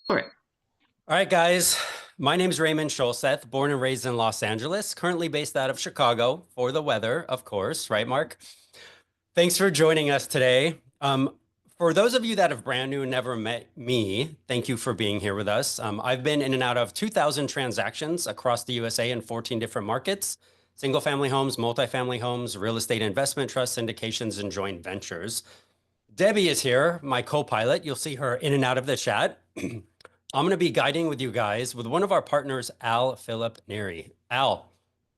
For it. All right, guys. My name is Raymond Scholseth, born and raised in Los Angeles, currently based out of Chicago for the weather, of course, right, Mark? Thanks for joining us today. For those of you that have brand new and never met me, thank you for being here with us. I've been in and out of 2,000 transactions across the USA in 14 different markets, single family homes, multifamily homes, real estate investment trusts, syndications, and joint ventures. Debbie is here, my co-pilot. You'll see her in and out of the chat. I'm going to be guiding with you guys with one of our partners, Al Philip Neary. Al,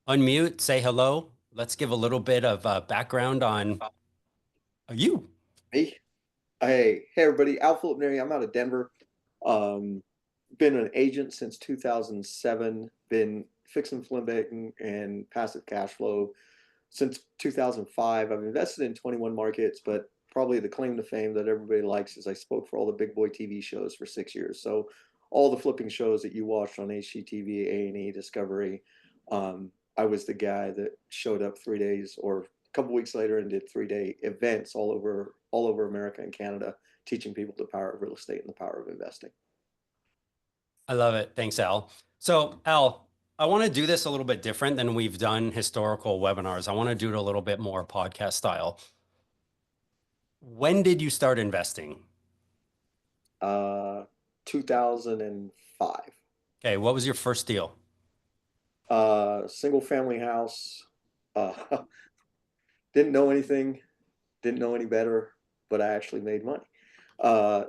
unmute, say hello. Let's give a little bit of background on you. Me? Hey, everybody. Al Philip Neri. I'm out of Denver. Um, been an agent since 2007. Been fixing flipping and passive cash flow since 2005. I've invested in 21 markets, but probably the claim to fame that everybody likes is I spoke for all the big boy TV shows for 6 years. So all the flipping shows that you watched on HGTV, A&E, Discovery, I was the guy that showed up 3 days or a couple weeks later and did 3 day events all over America and Canada, teaching people the power of real estate and the power of investing. I love it. Thanks, Al. So, Al, I want to do this a little bit different than we've done historical webinars. I want to do it a little bit more podcast style. When did you start investing? 2005. Okay, what was your first deal? Single family house. Uh, didn't know anything, didn't know any better, but I actually made money.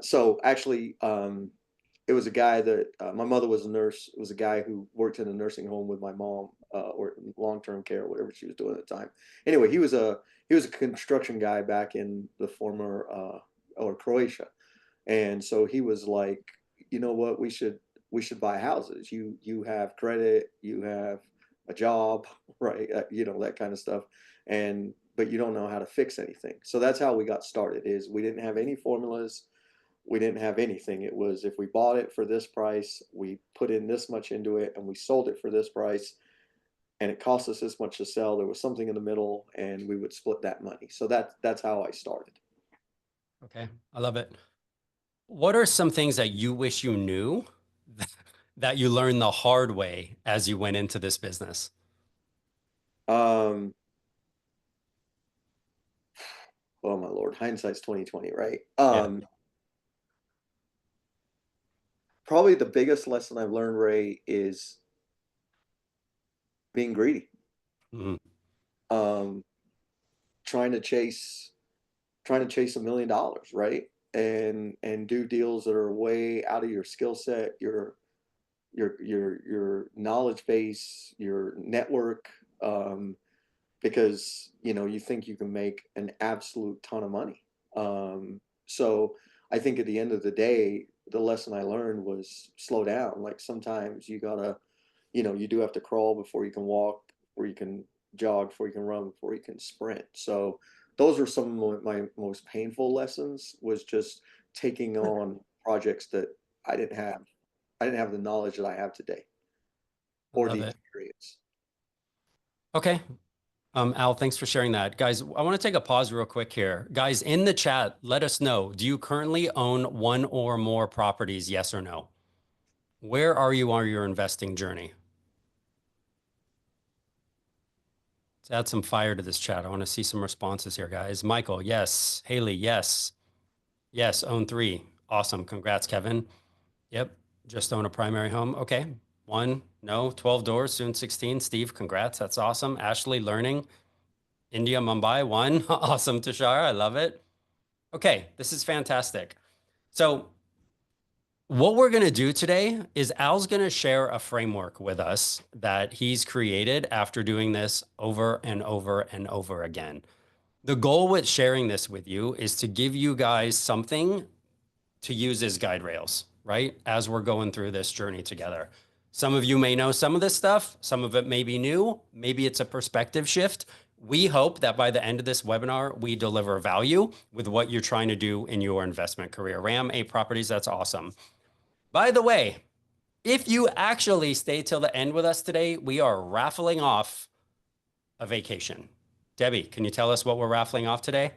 So actually, it was a guy that my mother was a nurse. It was a guy who worked in a nursing home with my mom, or long-term care, whatever she was doing at the time. Anyway, he was a construction guy back in the former or Croatia, and so he was like, you know what, we should buy houses. You have credit, you have a job, right? That kind of stuff, and but you don't know how to fix anything. So that's how we got started. Is we didn't have any formulas, we didn't have anything. It was if we bought it for this price, we put in this much into it, and we sold it for this price, and it cost us this much to sell. There was something in the middle, and we would split that money. So that's how I started. Okay, I love it. What are some things that you wish you knew that you learned the hard way as you went into this business? Um, oh my Lord, hindsight's 2020, right? Yeah. Probably the biggest lesson I've learned, Ray, is being greedy. Mhm. Um, trying to chase $1 million, right? And do deals that are way out of your skill set, your knowledge base, your network, because you think you can make an absolute ton of money. So I think at the end of the day, the lesson I learned was slow down. Like sometimes you gotta, you do have to crawl before you can walk, or you can jog before you can run, before you can sprint. So those are some of my most painful lessons, was just taking on projects that I didn't have. I didn't have the knowledge that I have today I or love the it. experience. Okay. Al, thanks for sharing that. Guys, I want to take a pause real quick here. Guys, in the chat, let us know. Do you currently own one or more properties? Yes or no? Where are you on your investing journey? Let's add some fire to this chat. I want to see some responses here, guys. Michael, yes. Haley, yes. Yes, own 3. Awesome. Congrats, Kevin. Yep. Just own a primary home. Okay. 1, no. 12 doors, soon 16. Steve, congrats. That's awesome. Ashley, learning. India, Mumbai, 1. Awesome, Tashara. I love it. Okay, this is fantastic. So what we're going to do today is Al's going to share a framework with us that he's created after doing this over and over and over again. The goal with sharing this with you is to give you guys something to use as guide rails, right? As we're going through this journey together. Some of you may know some of this stuff. Some of it may be new. Maybe it's a perspective shift. We hope that by the end of this webinar, we deliver value with what you're trying to do in your investment career. Ram 8 properties, that's awesome. By the way, if you actually stay till the end with us today, we are raffling off a vacation. Debbie, can you tell us what we're raffling off today?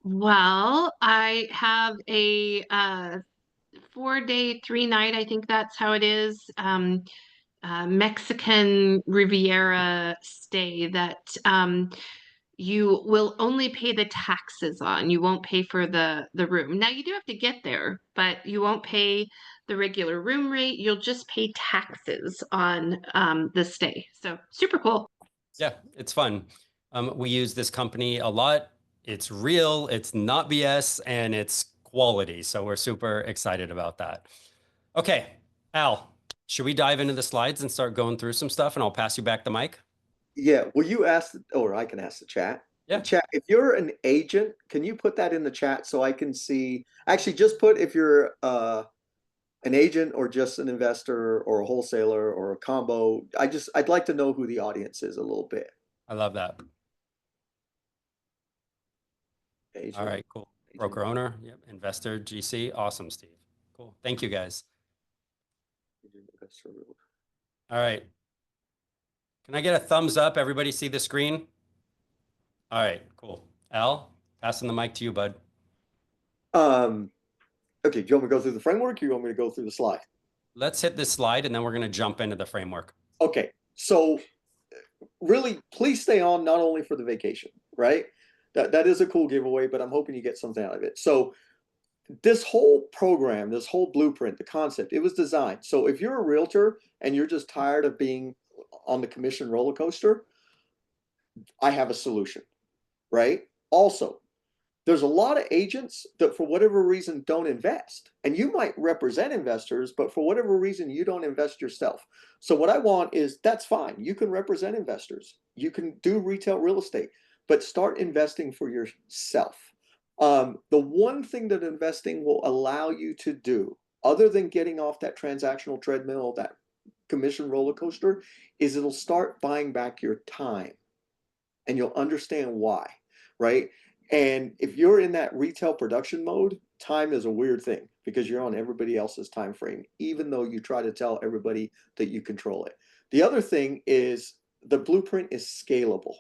Well, I have a 4-day, 3-night, I think that's how it is. Mexican Riviera stay that you will only pay the taxes on. You won't pay for the room. Now you do have to get there, but you won't pay the regular room rate. You'll just pay taxes on the stay. So super cool. Yeah, it's fun. We use this company a lot. It's real, it's not BS, and it's quality. So we're super excited about that. Okay, Al, should we dive into the slides and start going through some stuff? And I'll pass you back the mic. Yeah, will you ask, or I can ask the chat. Yeah, Chat, if you're an agent, can you put that in the chat so I can see? Actually, just put if you're an agent or just an investor or a wholesaler or a combo. I'd like to know who the audience is a little bit. I love that. Agent, All right, cool. agent. Broker owner, yep. Investor, GC. Awesome, Steve. Cool. Thank you, guys. Agent, investor. All right. Can I get a thumbs up? Everybody see the screen? All right, cool. Al, passing the mic to you, bud. Okay, do you want me to go through the framework or you want me to go through the slide? Let's hit this slide and then we're going to jump into the framework. Okay, so really, please stay on not only for the vacation, right? That is a cool giveaway, but I'm hoping you get something out of it. So this whole program, this whole blueprint, the concept, it was designed. So if you're a realtor and you're just tired of being on the commission roller coaster, I have a solution, right? Also, there's a lot of agents that for whatever reason don't invest. And you might represent investors, but for whatever reason, you don't invest yourself. So what I want is that's fine. You can represent investors. You can do retail real estate, but start investing for yourself. The one thing that investing will allow you to do, other than getting off that transactional treadmill, that commission roller coaster, is it'll start buying back your time and you'll understand why, right? And if you're in that retail production mode, time is a weird thing because you're on everybody else's time frame, even though you try to tell everybody that you control it. The other thing is the blueprint is scalable.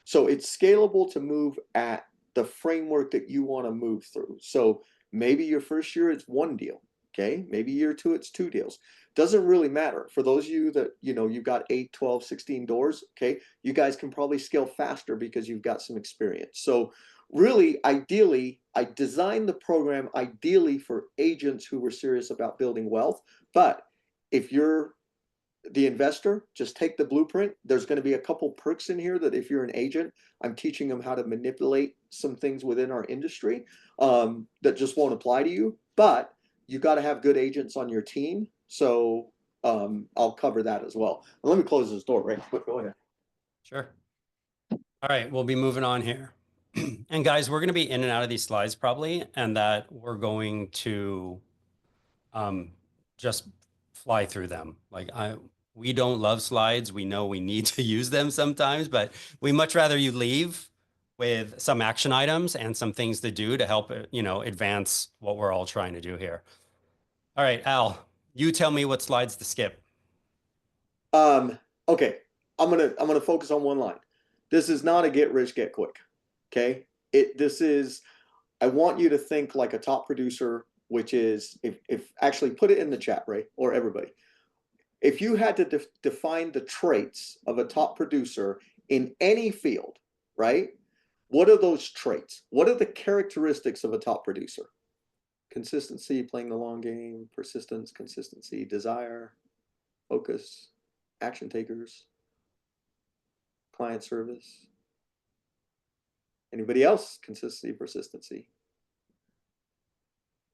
So it's scalable to move at the framework that you want to move through. So maybe your first year it's one deal. Okay. Maybe year two, it's two deals. Doesn't really matter. For those of you that, you've got 8, 12, 16 doors. Okay. You guys can probably scale faster because you've got some experience. So really, ideally, I designed the program ideally for agents who were serious about building wealth. But if you're the investor, just take the blueprint. There's going to be a couple perks in here that if you're an agent, I'm teaching them how to manipulate some things within our industry that just won't apply to you. But you got to have good agents on your team. So I'll cover that as well. And let me close this door, right? Go ahead. Sure. All right, we'll be moving on here. And guys, we're going to be in and out of these slides probably, and that we're going to just fly through them. We don't love slides. We know we need to use them sometimes, but we much rather you leave with some action items and some things to do to help, advance what we're all trying to do here. All right, Al, you tell me what slides to skip. Okay, I'm gonna focus on one line. This is not a get rich, get quick. Okay, this is. I want you to think like a top producer, which is if actually put it in the chat, Ray, or everybody. If you had to define the traits of a top producer in any field, right? What are those traits? What are the characteristics of a top producer? Consistency, playing the long game, persistence, consistency, desire, focus, action takers, client service. Anybody else? Consistency, persistency.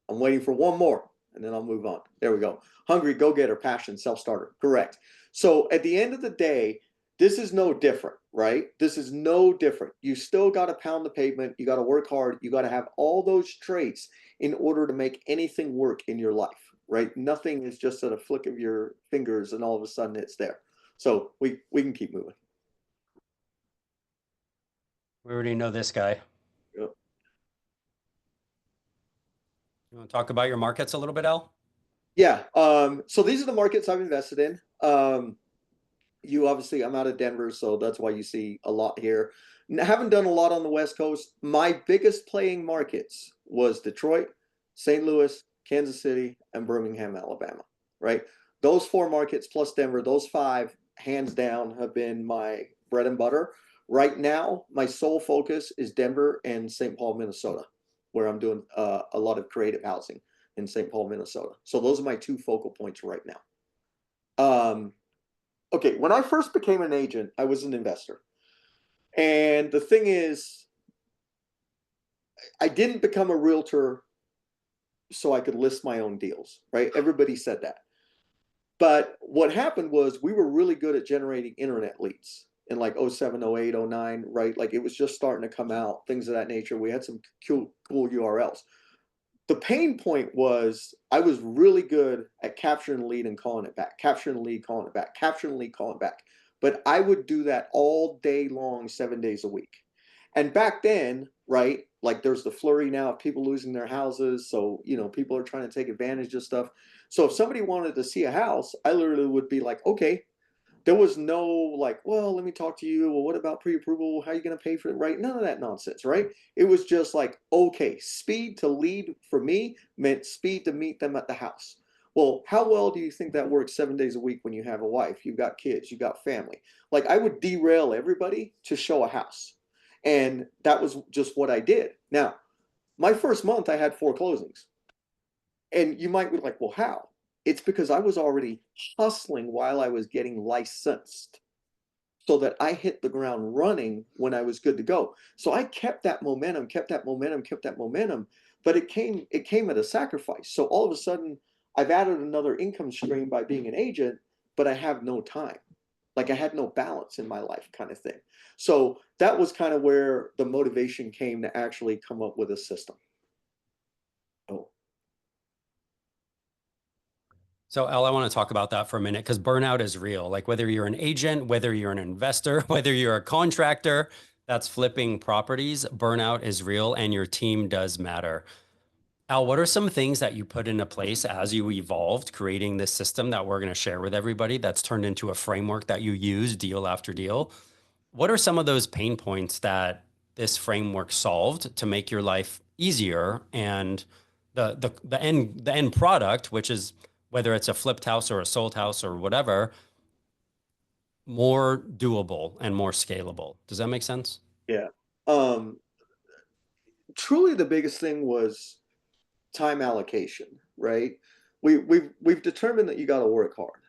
I'm waiting for one more and then I'll move on. There we go. Hungry, go-getter, passion, self-starter. Correct. So at the end of the day, this is no different, right? This is no different. You still got to pound the pavement. You got to work hard. You got to have all those traits in order to make anything work in your life, right? Nothing is just at a flick of your fingers and all of a sudden it's there. So we can keep moving. We already know this guy. Yep. You want to talk about your markets a little bit, Al? Yeah. So these are the markets I've invested in. You obviously, I'm out of Denver, so that's why you see a lot here. Haven't done a lot on the West Coast. My biggest playing markets was Detroit, St. Louis, Kansas City, and Birmingham, Alabama, right? Those 4 markets plus Denver, those 5, hands down, have been my bread and butter. Right now, my sole focus is Denver and St. Paul, Minnesota, where I'm doing a lot of creative housing in St. Paul, Minnesota. So those are my 2 focal points right now. Okay, when I first became an agent, I was an investor. And the thing is, I didn't become a realtor so I could list my own deals, right? Everybody said that. But what happened was we were really good at generating internet leads in like 07, 08, 09, right? Like it was just starting to come out, things of that nature. We had some cool URLs. The pain point was I was really good at capturing the lead and calling it back, capturing the lead, calling it back, capturing the lead, calling it back. But I would do that all day long, 7 days a week. And back then, right, like there's the flurry now of people losing their houses. So, you know, people are trying to take advantage of stuff. So if somebody wanted to see a house, I literally would be like, okay, there was no like, well, let me talk to you. Well, what about pre-approval? How are you going to pay for it? Right? None of that nonsense, right? It was just like, okay, speed to lead for me meant speed to meet them at the house. Well, how well do you think that works 7 days a week when you have a wife, you've got kids, you've got family? Like I would derail everybody to show a house. And that was just what I did. Now, my first month, I had 4 closings. And you might be like, well, how? It's because I was already hustling while I was getting licensed so that I hit the ground running when I was good to go. So I kept that momentum, kept that momentum, kept that momentum, but it came at a sacrifice. So all of a sudden, I've added another income stream by being an agent, but I have no time. Like I had no balance in my life kind of thing. So that was kind of where the motivation came to actually come up with a system. Oh. So, Al, I want to talk about that for a minute because burnout is real. Like whether you're an agent, whether you're an investor, whether you're a contractor that's flipping properties, burnout is real and your team does matter. Al, what are some things that you put into place as you evolved, creating this system that we're going to share with everybody that's turned into a framework that you use deal after deal? What are some of those pain points that this framework solved to make your life easier and the end product, which is whether it's a flipped house or a sold house or whatever, more doable and more scalable? Does that make sense? Yeah. Truly the biggest thing was time allocation, right? We've determined that you got to work hard,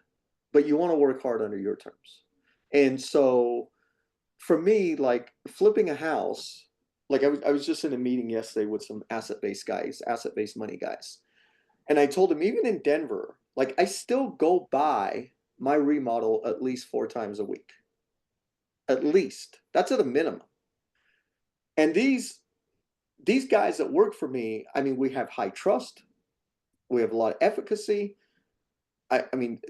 but you want to work hard under your terms. And so for me, like flipping a house, like I was just in a meeting yesterday with some asset-based guys, asset-based money guys. And I told them, even in Denver, like I still go by my remodel at least 4 times a week. At least. That's at a minimum. And these guys that work for me, I mean, we have high trust, we have a lot of efficacy. I mean,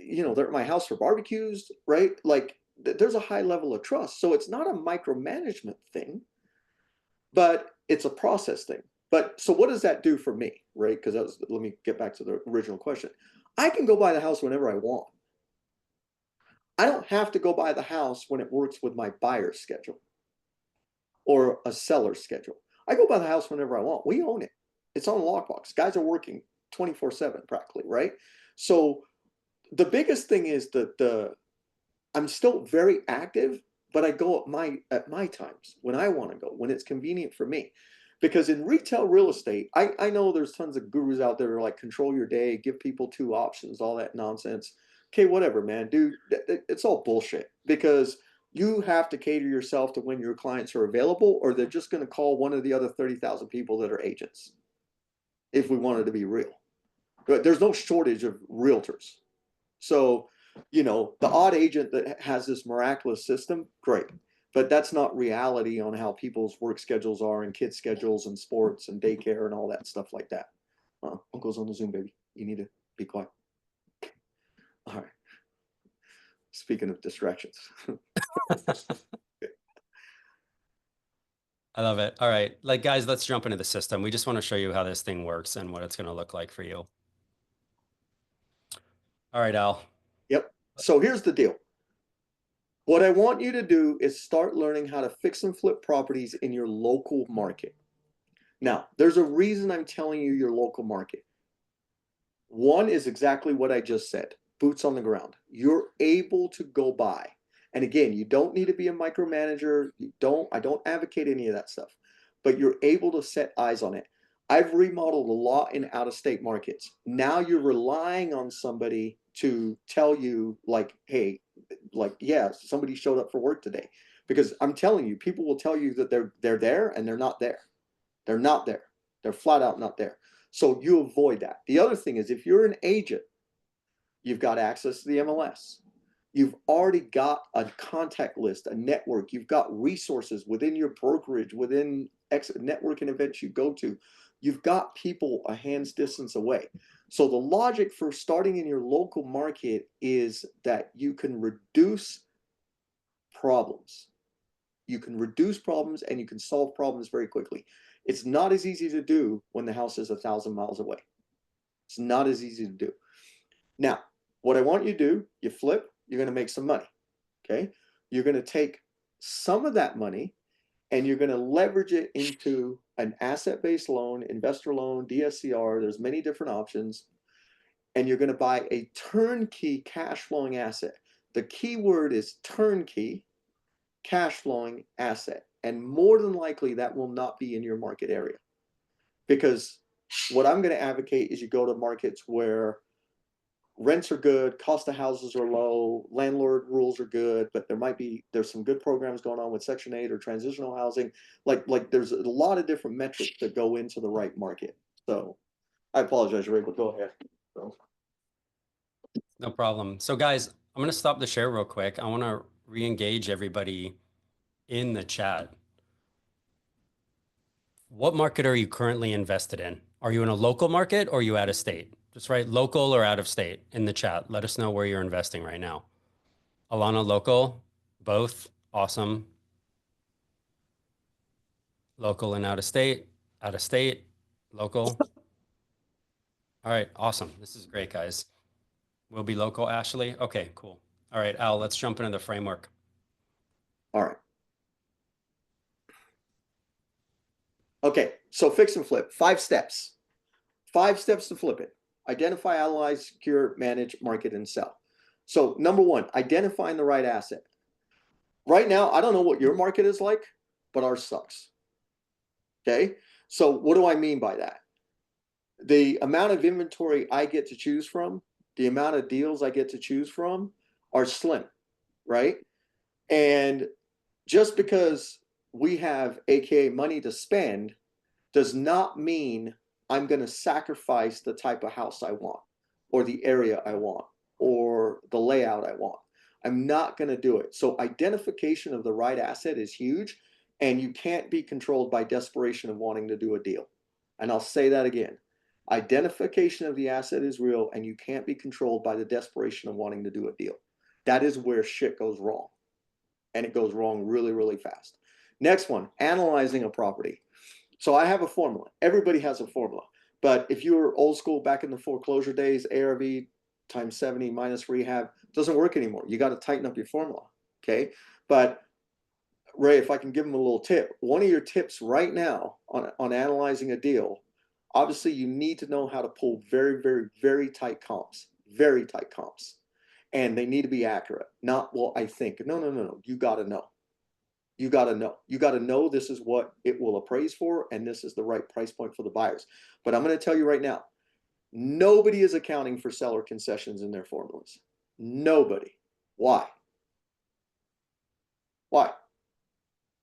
you know, they're at my house for barbecues, right? Like there's a high level of trust. So it's not a micromanagement thing, but it's a process thing. But so what does that do for me, right? Because let me get back to the original question. I can go buy the house whenever I want. I don't have to go buy the house when it works with my buyer's schedule or a seller's schedule. I go buy the house whenever I want. We own it. It's on a lockbox. Guys are working 24/7 practically, right? So the biggest thing is that I'm still very active, but I go at my times when I want to go, when it's convenient for me. Because in retail real estate, I know there's tons of gurus out there who are like control your day, give people 2 options, all that nonsense. Okay, whatever, man, dude, it's all bullshit because you have to cater yourself to when your clients are available, or they're just going to call one of the other 30,000 people that are agents. If we wanted to be real, but there's no shortage of realtors. So, you know, the odd agent that has this miraculous system, great. But that's not reality on how people's work schedules are and kids' schedules and sports and daycare and all that stuff like that. Uncle's on the Zoom, baby. You need to be quiet. All right. Speaking of distractions. I love it. All right. Like, guys, let's jump into the system. We just want to show you how this thing works and what it's going to look like for you. All right, Al. Yep. So here's the deal. What I want you to do is start learning how to fix and flip properties in your local market. Now, there's a reason I'm telling you your local market. One is exactly what I just said, boots on the ground. You're able to go buy. And again, you don't need to be a micromanager. I don't advocate any of that stuff, but you're able to set eyes on it. I've remodeled a lot in out-of-state markets. Now you're relying on somebody to tell you like, hey, like, yeah, somebody showed up for work today. Because I'm telling you, people will tell you that they're there and they're not there. They're not there. They're flat out not there. So you avoid that. The other thing is if you're an agent, you've got access to the MLS. You've already got a contact list, a network. You've got resources within your brokerage, within networking events you go to. You've got people a hand's distance away. So the logic for starting in your local market is that you can reduce problems. You can reduce problems and you can solve problems very quickly. It's not as easy to do when the house is 1,000 miles away. It's not as easy to do. Now, what I want you to do, you flip, you're going to make some money. Okay. You're going to take some of that money and you're going to leverage it into an asset-based loan, investor loan, DSCR. There's many different options. And you're going to buy a turnkey cash flowing asset. The key word is turnkey cash flowing asset. And more than likely, that will not be in your market area. Because what I'm going to advocate is you go to markets where rents are good, cost of houses are low, landlord rules are good, but there's some good programs going on with Section 8 or transitional housing. Like there's a lot of different metrics that go into the right market. So I apologize, Ray, but go ahead. So. No problem. So guys, I'm going to stop the share real quick. I want to re-engage everybody in the chat. What market are you currently invested in? Are you in a local market or are you out of state? Just write local or out of state in the chat. Let us know where you're investing right now. Alana, local, both, awesome. Local and out of state, local. All right, awesome. This is great, guys. We'll be local, Ashley. Okay, cool. All right, Al, let's jump into the framework. All right. Okay, so fix and flip, 5 steps. 5 steps to flip it. Identify, analyze, secure, manage, market, and sell. So number 1, identifying the right asset. Right now, I don't know what your market is like, but ours sucks. Okay, so what do I mean by that? The amount of inventory I get to choose from, the amount of deals I get to choose from are slim, right? And just because we have AKA money to spend does not mean I'm going to sacrifice the type of house I want or the area I want or the layout I want. I'm not going to do it. So identification of the right asset is huge, and you can't be controlled by desperation of wanting to do a deal. And I'll say that again. Identification of the asset is real, and you can't be controlled by the desperation of wanting to do a deal. That is where shit goes wrong. And it goes wrong really, really fast. Next one, analyzing a property. So I have a formula. Everybody has a formula. But if you were old school back in the foreclosure days, ARV times 70 minus rehab doesn't work anymore. You got to tighten up your formula. Okay. But Ray, if I can give them a little tip, one of your tips right now on analyzing a deal, obviously you need to know how to pull very, very, very tight comps, very tight comps. And they need to be accurate. Not, well, I think. No. You got to know. You got to know. You got to know this is what it will appraise for, and this is the right price point for the buyers. But I'm going to tell you right now, nobody is accounting for seller concessions in their formulas. Nobody. Why? Why?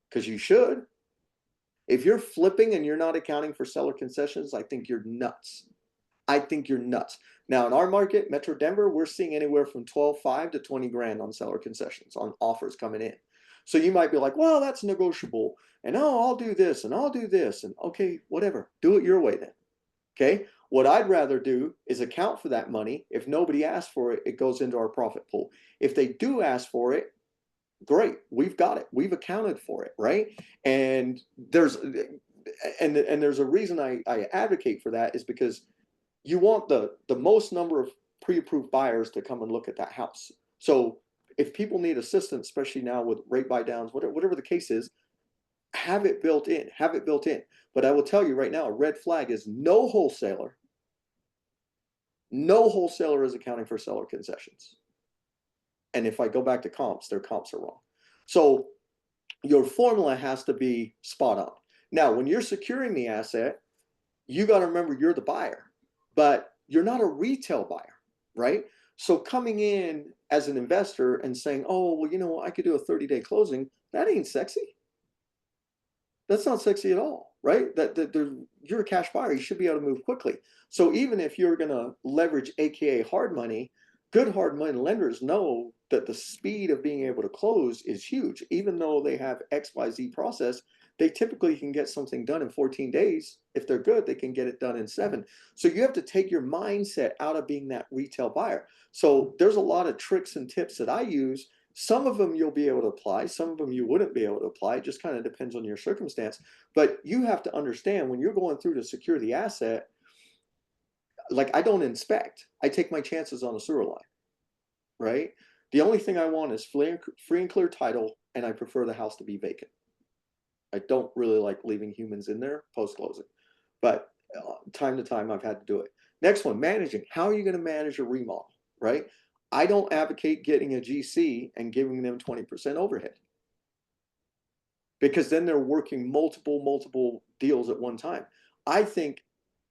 Because you should. If you're flipping and you're not accounting for seller concessions, I think you're nuts. I think you're nuts. Now, in our market, Metro Denver, we're seeing anywhere from 12.5 to 20 grand on seller concessions, on offers coming in. So you might be like, well, that's negotiable. And oh, I'll do this and I'll do this. And okay, whatever. Do it your way then. Okay. What I'd rather do is account for that money. If nobody asks for it, it goes into our profit pool. If they do ask for it, great. We've got it. We've accounted for it. Right. And there's a reason I advocate for that is because you want the most number of pre-approved buyers to come and look at that house. So if people need assistance, especially now with rate buy downs, whatever the case is, have it built in. Have it built in. But I will tell you right now, a red flag is no wholesaler No wholesaler is accounting for seller concessions. And if I go back to comps, their comps are wrong. So your formula has to be spot on. Now, when you're securing the asset, you got to remember you're the buyer, but you're not a retail buyer, right? So coming in as an investor and saying, oh, well, you know, I could do a 30-day closing, that ain't sexy. That's not sexy at all, right? You're a cash buyer. You should be able to move quickly. So even if you're going to leverage AKA hard money, good hard money lenders know that the speed of being able to close is huge. Even though they have XYZ process, they typically can get something done in 14 days. If they're good, they can get it done in 7. So you have to take your mindset out of being that retail buyer. So there's a lot of tricks and tips that I use. Some of them you'll be able to apply, some of them you wouldn't be able to apply. It just kind of depends on your circumstance. But you have to understand when you're going through to secure the asset, like I don't inspect, I take my chances on a sewer line, right? The only thing I want is free and clear title, and I prefer the house to be vacant. I don't really like leaving humans in there post-closing, but time to time I've had to do it. Next one, managing. How are you going to manage a remodel, right? I don't advocate getting a GC and giving them 20% overhead, because then they're working multiple deals at one time. I think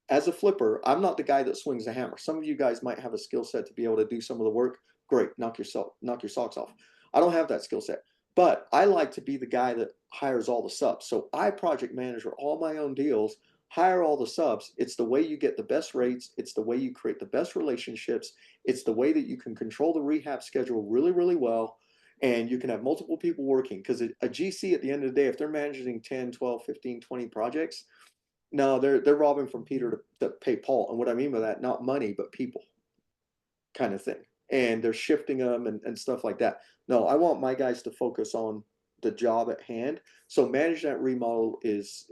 as a flipper, I'm not the guy that swings the hammer. Some of you guys might have a skill set to be able to do some of the work. Great, knock your socks off. I don't have that skill set, but I like to be the guy that hires all the subs. So I project manager all my own deals, hire all the subs. It's the way you get the best rates. It's the way you create the best relationships. It's the way that you can control the rehab schedule really well. And you can have multiple people working, because a GC at the end of the day, if they're managing 10, 12, 15, 20 projects, no, they're robbing from Peter to pay Paul. And what I mean by that, not money, but people kind of thing. And they're shifting them and stuff like that. No, I want my guys to focus on the job at hand. So manage that remodel is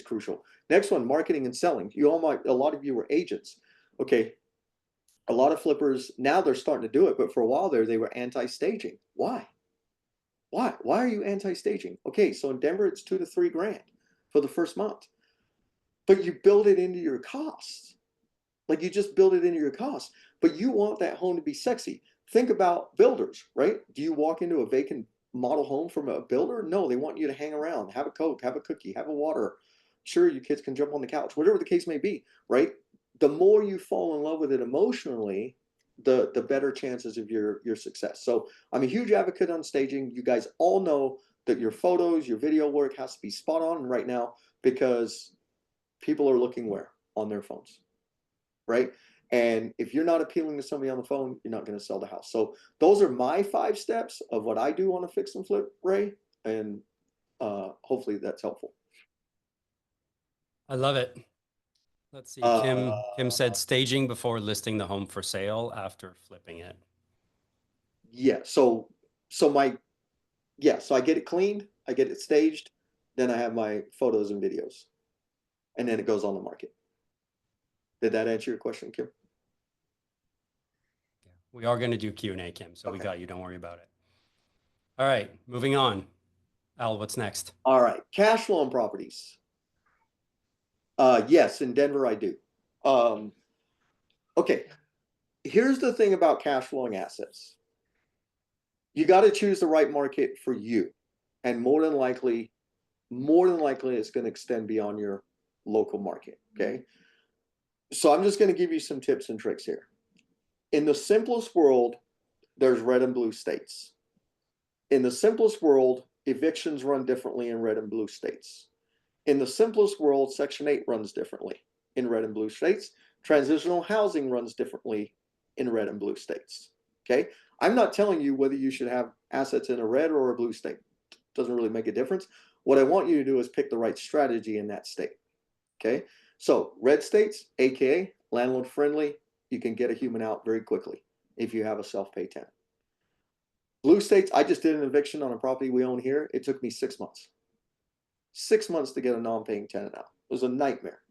crucial. Next one, marketing and selling. A lot of you were agents. Okay. A lot of flippers, now they're starting to do it, but for a while there, they were anti-staging. Why? Why are you anti-staging? Okay, so in Denver, it's 2 to 3 grand for the first month, but you build it into your costs. Like you just build it into your costs, but you want that home to be sexy. Think about builders, right? Do you walk into a vacant model home from a builder? No, they want you to hang around, have a Coke, have a cookie, have a water. Sure, you kids can jump on the couch, whatever the case may be, right? The more you fall in love with it emotionally, the better chances of your success. So I'm a huge advocate on staging. You guys all know that your photos, your video work has to be spot on right now, because people are looking where? On their phones, right? And if you're not appealing to somebody on the phone, you're not going to sell the house. So those are my 5 steps of what I do on a fix and flip, Ray. And hopefully that's helpful. I love it. Let's see. Kim said staging before listing the home for sale after flipping it. Yeah. So I get it cleaned, I get it staged, then I have my photos and videos, and then it goes on the market. Did that answer your question, Kim? We are going to do Q&A, Kim, so Okay. we got you. Don't worry about it. All right, moving on. Al, what's next? All right, cash flow on properties. Yes, in Denver I do. Okay, here's the thing about cash flowing assets. You got to choose the right market for you, and more than likely it's going to extend beyond your local market. Okay, so I'm just going to give you some tips and tricks here. In the simplest world, there's red and blue states. In the simplest world, evictions run differently in red and blue states. In the simplest world, Section 8 runs differently in red and blue states. Transitional housing runs differently in red and blue states. Okay, I'm not telling you whether you should have assets in a red or a blue state. Doesn't really make a difference. What I want you to do is pick the right strategy in that state. Okay, so red states, AKA landlord friendly, you can get a human out very quickly if you have a self-pay tenant. Blue states, I just did an eviction on a property we own here. It took me 6 months. 6 months to get a non-paying tenant out. It was a nightmare.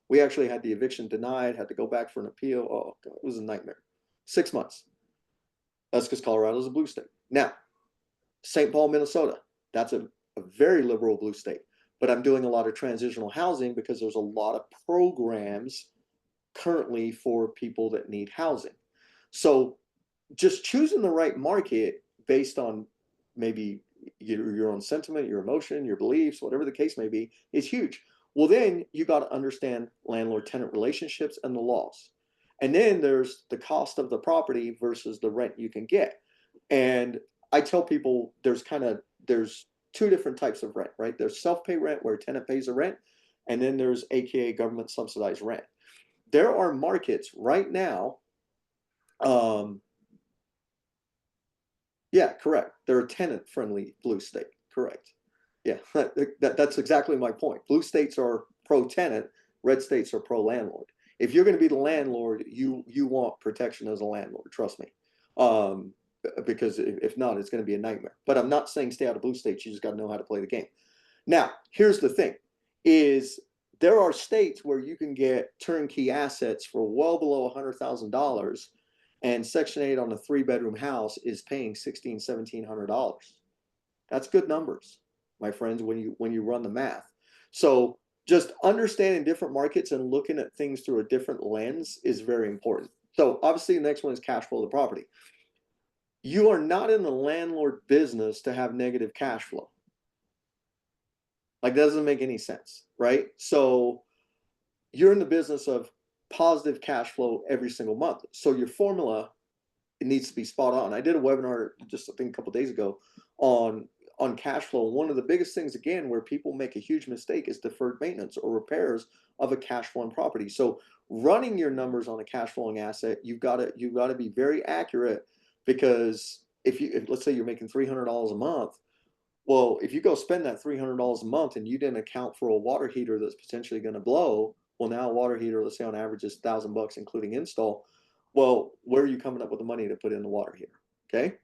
We actually had the eviction denied, had to go back for an appeal. Oh, God, it was a nightmare. 6 months. That's because Colorado is a blue state. Now, St. Paul, Minnesota, that's a very liberal blue state. But I'm doing a lot of transitional housing because there's a lot of programs currently for people that need housing. So just choosing the right market based on maybe your own sentiment, your emotion, your beliefs, whatever the case may be, is huge. Well, then you got to understand landlord-tenant relationships and the laws. And then there's the cost of the property versus the rent you can get. And I tell people there's two different types of rent, right? There's self-pay rent where a tenant pays the rent, and then there's AKA government subsidized rent. There are markets right now. Yeah, correct. They're a tenant-friendly blue state. Correct. Yeah, that's exactly my point. Blue states are pro-tenant, red states are pro-landlord. If you're going to be the landlord, you want protection as a landlord. Trust me, because if not, it's going to be a nightmare. But I'm not saying stay out of blue states. You just got to know how to play the game. Now, here's the thing: is there are states where you can get turnkey assets for well below $100,000. And Section 8 on a 3-bedroom house is paying $1,700. That's good numbers, my friends, when you run the math. So just understanding different markets and looking at things through a different lens is very important. So obviously the next one is cash flow of the property. You are not in the landlord business to have negative cash flow. Like, that doesn't make any sense, right? So you're in the business of positive cash flow every single month. So your formula, it needs to be spot on. I did a webinar just I think a couple of days ago on cash flow. One of the biggest things, again, where people make a huge mistake is deferred maintenance or repairs of a cash flowing property. So running your numbers on a cash flowing asset, you've got to be very accurate, because if let's say you're making $300 a month, well, if you go spend that $300 a month and you didn't account for a water heater that's potentially going to blow, well, now a water heater, let's say on average is $1,000 including install. Well, where are you coming up with the money to put in the water heater? Okay.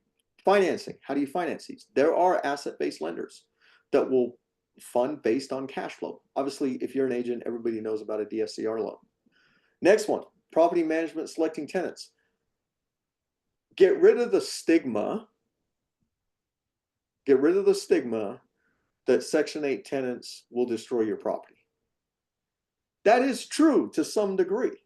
Financing. How do you finance these? There are asset-based lenders that will fund based on cash flow. Obviously, if you're an agent, everybody knows about a DSCR loan. Next one, property management, selecting tenants. Get rid of the stigma. Get rid of the stigma that Section 8 tenants will destroy your property. That is true to some degree,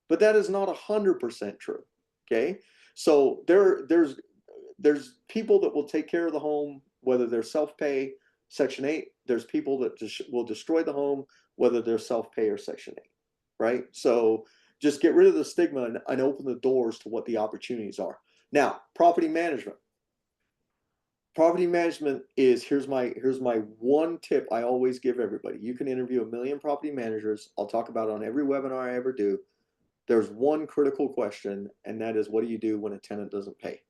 but that is not 100% true. Okay. So there's people that will take care of the home, whether they're self-pay, Section 8. There's people that will destroy the home, whether they're self-pay or Section 8, right? So just get rid of the stigma and open the doors to what the opportunities are. Now, property management. Property management is, here's my one tip I always give everybody. You can interview 1 million property managers. I'll talk about it on every webinar I ever do. There's one critical question, and that is, what do you do when a tenant doesn't pay?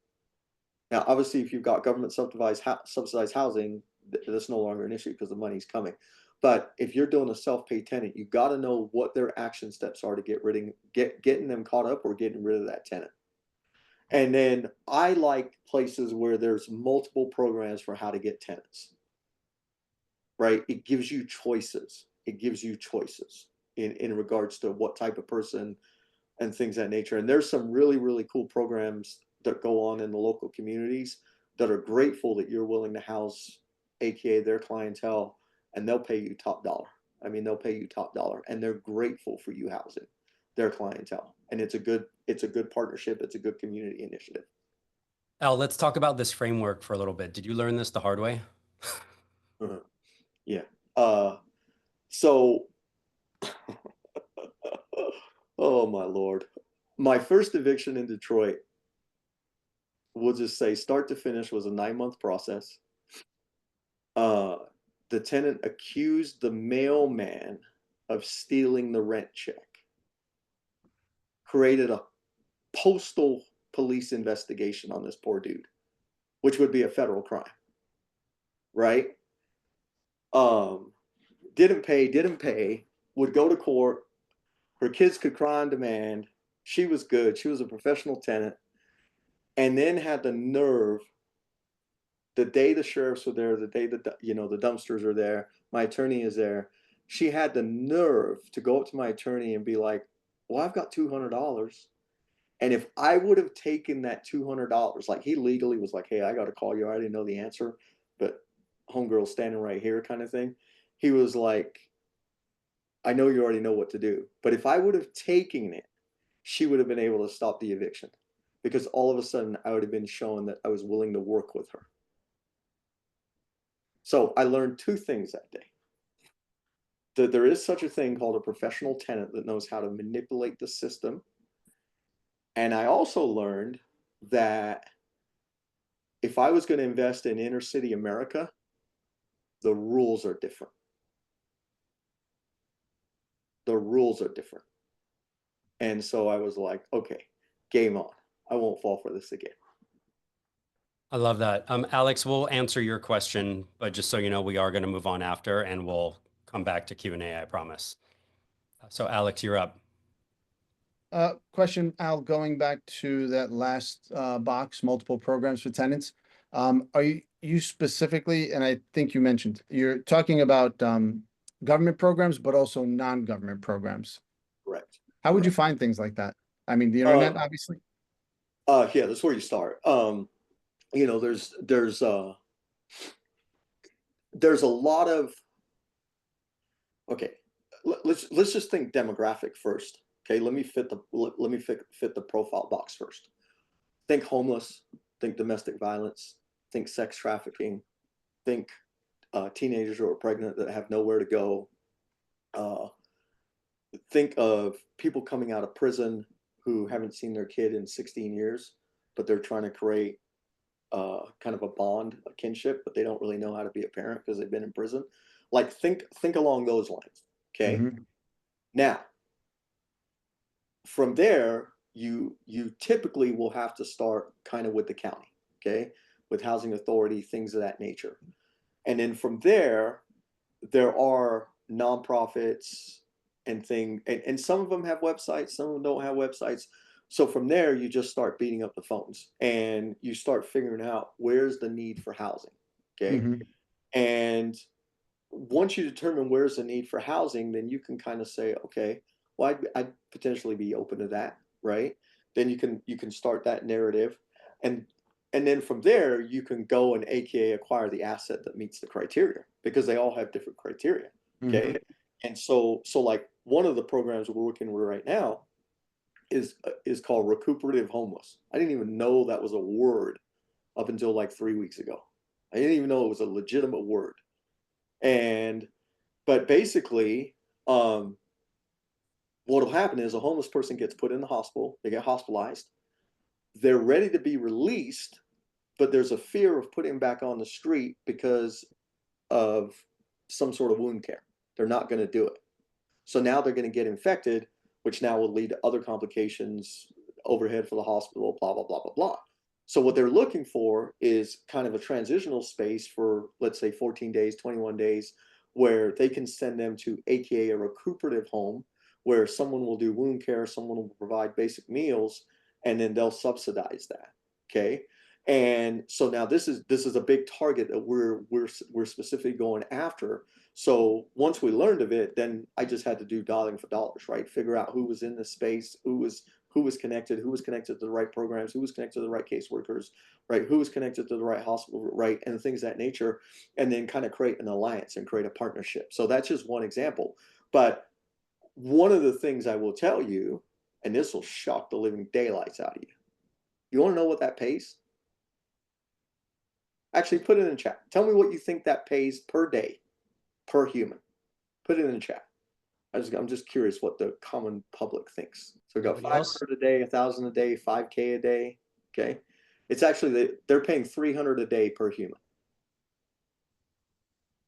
Now, obviously, if you've got government subsidized housing, that's no longer an issue because the money's coming. But if you're doing a self-pay tenant, you've got to know what their action steps are to getting them caught up or getting rid of that tenant. And then I like places where there's multiple programs for how to get tenants, right? It gives you choices. It gives you choices in regards to what type of person and things of that nature. And there's some really, really cool programs that go on in the local communities that are grateful that you're willing to house, AKA their clientele, and they'll pay you top dollar. I mean, they'll pay you top dollar, and they're grateful for you housing their clientele. And it's a good partnership. It's a good community initiative. Al, let's talk about this framework for a little bit. Did you learn this the hard way? Yeah. So, oh my Lord. My first eviction in Detroit, we'll just say start to finish, was a 9-month process. The tenant accused the mailman of stealing the rent check, created a postal police investigation on this poor dude, which would be a federal crime, right? Didn't pay, would go to court. Her kids could cry on demand. She was good. She was a professional tenant. And then had the nerve, the day the sheriffs were there, the day that the dumpsters are there, my attorney is there. She had the nerve to go up to my attorney and be like, well, I've got $200. And if I would have taken that $200, like, he legally was like, hey, I got to call you. I didn't know the answer, but homegirl's standing right here kind of thing. He was like, I know you already know what to do. But if I would have taken it, she would have been able to stop the eviction, because all of a sudden I would have been shown that I was willing to work with her. So I learned two things that day. That there is such a thing called a professional tenant that knows how to manipulate the system. And I also learned that if I was going to invest in inner city America, the rules are different. The rules are different. And so I was like, okay, game on. I won't fall for this again. I love that. Alex, we'll answer your question, but just so you know, we are going to move on after, and we'll come back to Q&A, I promise. So Alex, you're up. Question, Al, going back to that last box, multiple programs for tenants. Are you specifically, and I think you mentioned, you're talking about government programs, but also non-government programs. Correct. How would you find things like that? I mean, the internet, obviously. Yeah, that's where you start. You know, there's a lot of, okay, let's just think demographic first. Okay, let me fit the profile box first. Think homeless, think domestic violence, think sex trafficking, think teenagers who are pregnant that have nowhere to go. Think of people coming out of prison who haven't seen their kid in 16 years, but they're trying to create kind of a bond, a kinship, but they don't really know how to be a parent because they've been in prison. Like think along those lines. Okay. Mm-hmm. Now, from there, you typically will have to start kind of with the county, okay, with housing authority, things of that nature. And then from there are nonprofits and and some of them have websites, some of them don't have websites. So from there, you just start beating up the phones and you start figuring out where's the need for housing. Okay. Mm-hmm. And once you determine where's the need for housing, then you can kind of say, okay, well, I'd potentially be open to that, right? Then you can start that narrative, and then from there you can go and AKA acquire the asset that meets the criteria, because they all have different criteria. Okay, and so like one of the programs we're working with right now is called recuperative homeless. I didn't even know that was a word up until like 3 weeks ago. I didn't even know it was a legitimate word. But basically, what'll happen is a homeless person gets put in the hospital, they get hospitalized, they're ready to be released, but there's a fear of putting them back on the street because of some sort of wound care. They're not going to do it. So now they're going to get infected, which now will lead to other complications, overhead for the hospital, blah, blah, blah, blah, blah. So what they're looking for is kind of a transitional space for, let's say, 14 days, 21 days, where they can send them to AKA a recuperative home, where someone will do wound care, someone will provide basic meals, and then they'll subsidize that. Okay. And so now this is a big target that we're specifically going after. So once we learned of it, then I just had to do dollar for dollars, right? Figure out who was in the space, who was connected to the right programs, who was connected to the right caseworkers, right? Who was connected to the right hospital, right? And things of that nature, and then kind of create an alliance and create a partnership. So that's just one example. But one of the things I will tell you, and this will shock the living daylights out of you. You want to know what that pays? Actually, put it in the chat. Tell me what you think that pays per day, per human. Put it in the chat. I'm just curious what the common public thinks. So we got 500 a day, 1,000 a day, 5K a day. Okay. It's actually, they're paying 300 a day per human.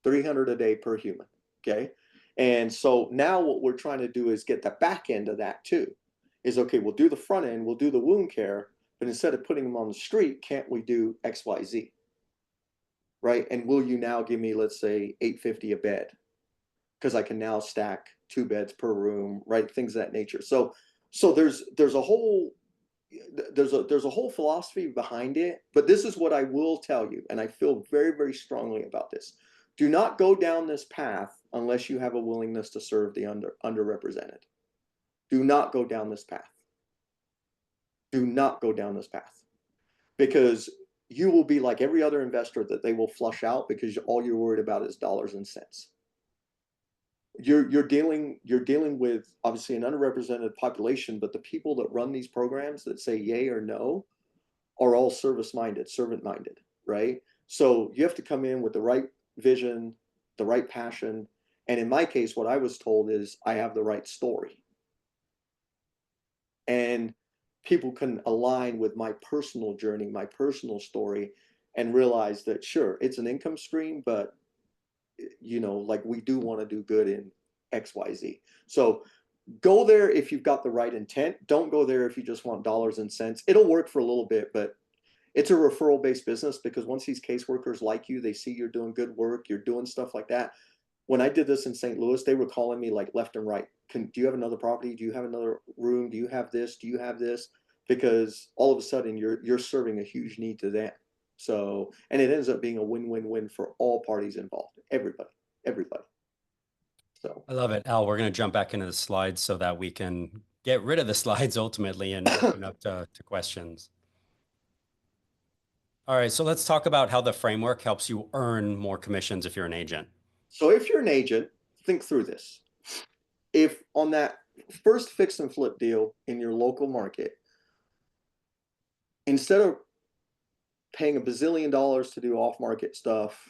300 a day per human. Okay. And so now what we're trying to do is get the back end of that too. Is okay, we'll do the front end, we'll do the wound care, but instead of putting them on the street, can't we do XYZ? Right? And will you now give me, let's say, $850 a bed? Because I can now stack 2 beds per room, right? Things of that nature. So there's a whole philosophy behind it, but this is what I will tell you, and I feel very, very strongly about this. Do not go down this path unless you have a willingness to serve the underrepresented. Do not go down this path. Do not go down this path, because you will be like every other investor that they will flush out because all you're worried about is dollars and cents. you're dealing with obviously an underrepresented population, but the people that run these programs that say yay or no are all service minded, servant minded, right? So you have to come in with the right vision, the right passion. And in my case, what I was told is I have the right story. And people can align with my personal journey, my personal story, and realize that sure, it's an income stream, but you know, like we do want to do good in XYZ. So go there if you've got the right intent. Don't go there if you just want dollars and cents. It'll work for a little bit, but it's a referral based business because once these caseworkers like you, they see you're doing good work, you're doing stuff like that. When I did this in St. Louis, they were calling me like left and right. Do you have another property? Do you have another room? Do you have this? Do you have this? Because all of a sudden you're serving a huge need to them. So, and it ends up being a win-win-win for all parties involved, everybody. So I love it. Al, we're going to jump back into the slides so that we can get rid of the slides ultimately and open up to questions. All right, so let's talk about how the framework helps you earn more commissions if you're an agent. So if you're an agent, think through this. If on that first fix and flip deal in your local market, instead of paying $1 bazillion to do off-market stuff,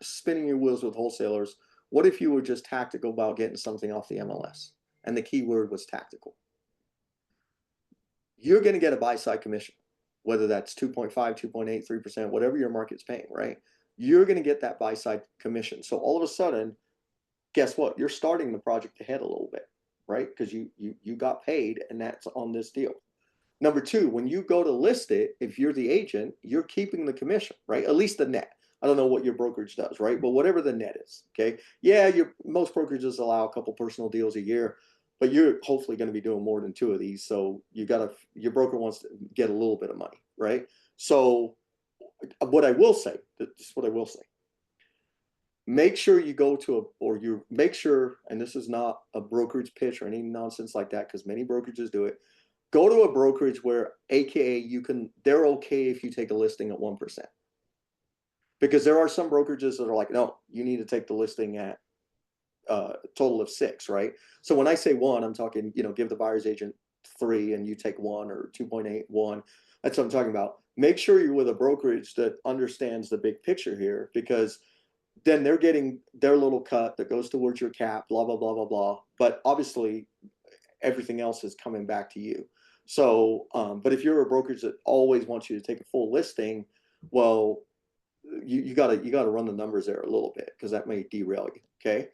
spinning your wheels with wholesalers, what if you were just tactical about getting something off the MLS? And the key word was tactical. You're going to get a buy-side commission, whether that's 2.5, 2.8, 3%, whatever your market's paying, right? You're going to get that buy-side commission. So all of a sudden, guess what? You're starting the project ahead a little bit, right? Because you got paid, and that's on this deal. Number two, when you go to list it, if you're the agent, you're keeping the commission, right? At least the net. I don't know what your brokerage does, right? But whatever the net is, okay? Yeah, most brokerages allow a couple personal deals a year, but you're hopefully going to be doing more than 2 of these. So your broker wants to get a little bit of money, right? So what I will say, make sure you go to make sure, and this is not a brokerage pitch or any nonsense like that, because many brokerages do it. Go to a brokerage where, AKA, they're okay if you take a listing at 1%. Because there are some brokerages that are like, no, you need to take the listing at a total of 6, right? So when I say 1, I'm talking, give the buyer's agent 3 and you take 1, or 2.8, 1. That's what I'm talking about. Make sure you're with a brokerage that understands the big picture here, because then they're getting their little cut that goes towards your cap, blah, blah, blah, blah, blah. But obviously, everything else is coming back to you. So, but if you're a brokerage that always wants you to take a full listing, well, you gotta run the numbers there a little bit, because that may derail you. Okay.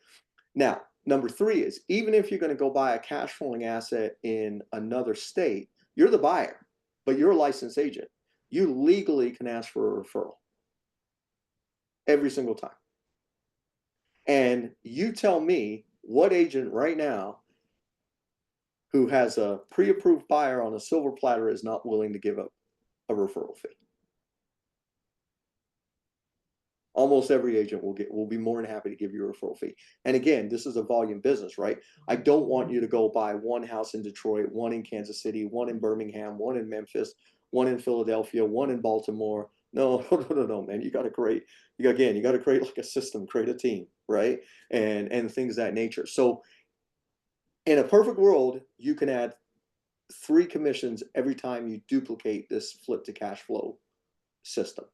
Now, number 3 is, even if you're going to go buy a cash flowing asset in another state, you're the buyer, but you're a licensed agent. You legally can ask for a referral every single time. And you tell me what agent right now who has a pre-approved buyer on a silver platter is not willing to give up a referral fee. Almost every agent will be more than happy to give you a referral fee. And again, this is a volume business, right? I don't want you to go buy one house in Detroit, one in Kansas City, one in Birmingham, one in Memphis, one in Philadelphia, one in Baltimore. No, man. You got to create like a system, create a team, right? And things of that nature. So in a perfect world, you can add 3 commissions every time you duplicate this flip to cash flow system.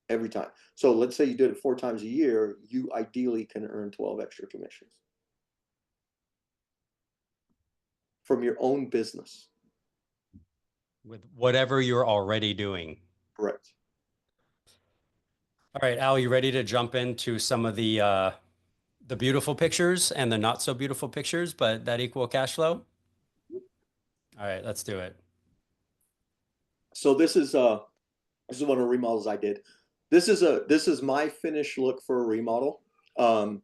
Every time. So let's say you did it 4 times a year, you ideally can earn 12 extra commissions from your own business. With whatever you're already doing. Correct. All right, Al, you ready to jump into some of the beautiful pictures and the not so beautiful pictures, but that equal cash flow? All right, let's do it. So this is one of the remodels I did. This is my finished look for a remodel. I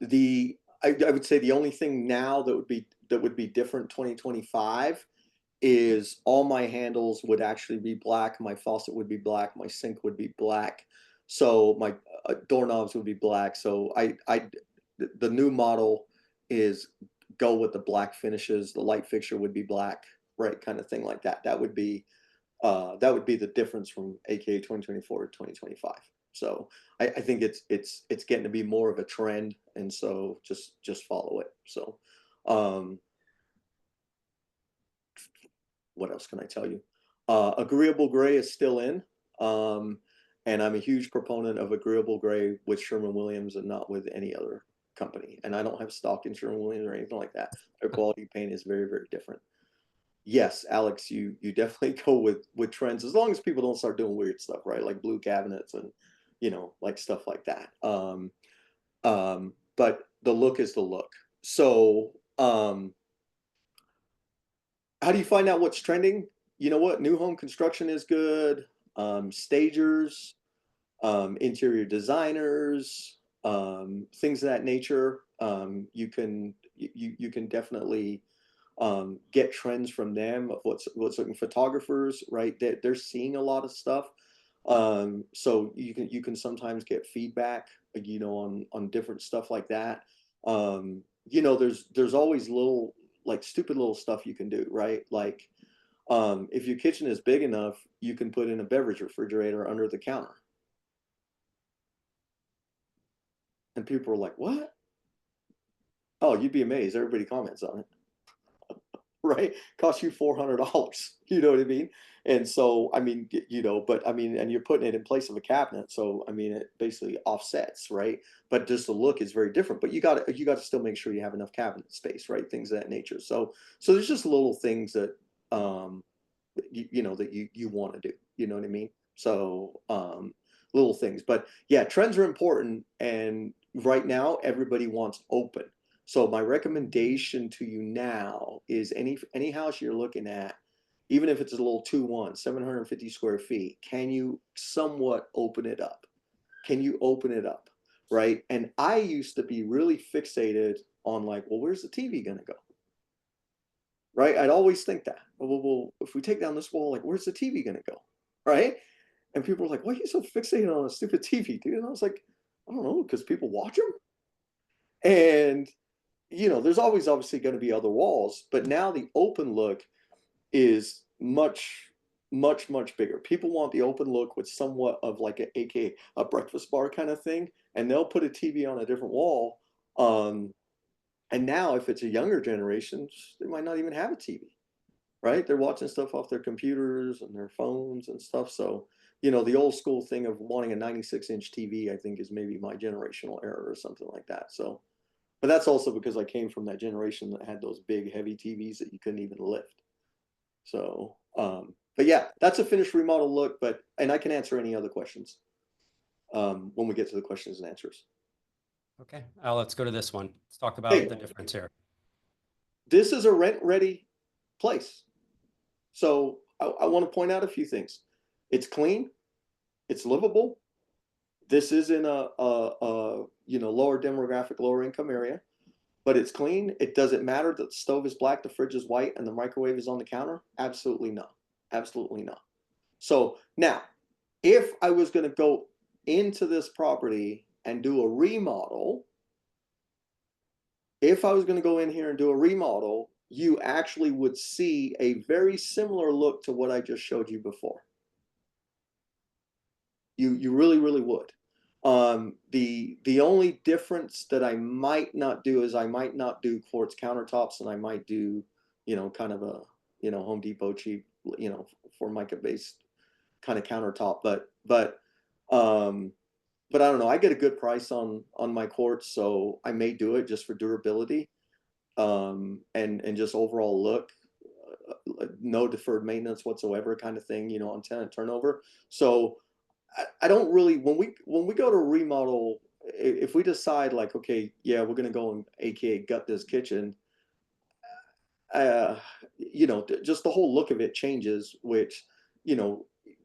would say the only thing now that would be different 2025 is all my handles would actually be black. My faucet would be black. My sink would be black. So my doorknobs would be black. So the new model is go with the black finishes. The light fixture would be black, right? Kind of thing like that. That would be the difference from AKA 2024 to 2025. So I think it's getting to be more of a trend, and so just follow it. So what else can I tell you? Agreeable gray is still in. And I'm a huge proponent of agreeable gray with Sherwin-Williams and not with any other company. And I don't have stock in Sherwin-Williams or anything like that. Their quality paint is very, very different. Yes, Alex, you definitely go with trends as long as people don't start doing weird stuff, right? Like blue cabinets and like stuff like that. But the look is the look. So how do you find out what's trending? You know what? New home construction is good. Stagers, interior designers, things of that nature. You can definitely get trends from them of what's looking. Photographers, right? They're seeing a lot of stuff. So you can sometimes get feedback, on different stuff like that. There's always little like stupid little stuff you can do, right? Like if your kitchen is big enough, you can put in a beverage refrigerator under the counter. And people are like, what? Oh, you'd be amazed. Everybody comments on it. Right? Costs you $400. You know what I mean? And so, I mean, but I mean, and you're putting it in place of a cabinet. So, I mean, it basically offsets, right? But just the look is very different. But you got to still make sure you have enough cabinet space, right? Things of that nature. So there's just little things that, that you want to do. You know what I mean? So, little things. But yeah, trends are important. And right now, everybody wants open. So my recommendation to you now is any house you're looking at, even if it's a little 2-1, 750 square feet, can you somewhat open it up? Can you open it up? Right? And I used to be really fixated on like, well, where's the TV gonna go? Right? I'd always think that. Well, if we take down this wall, like, where's the TV gonna go? Right? And people were like, why are you so fixated on a stupid TV, dude? And I was like, I don't know, because people watch them. And there's always obviously going to be other walls, but now the open look is much, much, much bigger. People want the open look with somewhat of like AKA a breakfast bar kind of thing, and they'll put a TV on a different wall. And now if it's a younger generation, they might not even have a TV, right? They're watching stuff off their computers and their phones and stuff. So, the old school thing of wanting a 96-inch TV, I think is maybe my generational error or something like that. So, but that's also because I came from that generation that had those big, heavy TVs that you couldn't even lift. So, but yeah, that's a finished remodel look. And I can answer any other questions when we get to the questions and answers. Okay, let's go to this one. Let's talk about the difference here. This is a rent-ready place. So I want to point out a few things. It's clean. It's livable. This is in a lower demographic, lower income area. But it's clean. It doesn't matter that the stove is black, the fridge is white, and the microwave is on the counter. Absolutely not. Absolutely not. So now, if I was going to go into this property and do a remodel, you actually would see a very similar look to what I just showed you before. You really, really would. The only difference that I might not do is I might not do quartz countertops, and I might do, kind of a, Home Depot cheap, Formica based kind of countertop. But I don't know. I get a good price on my quartz, so I may do it just for durability, and just overall look. No deferred maintenance whatsoever, kind of thing, on tenant turnover. So I don't really, when we go to remodel, if we decide like, okay, yeah, we're gonna go and AKA gut this kitchen, just the whole look of it changes, which,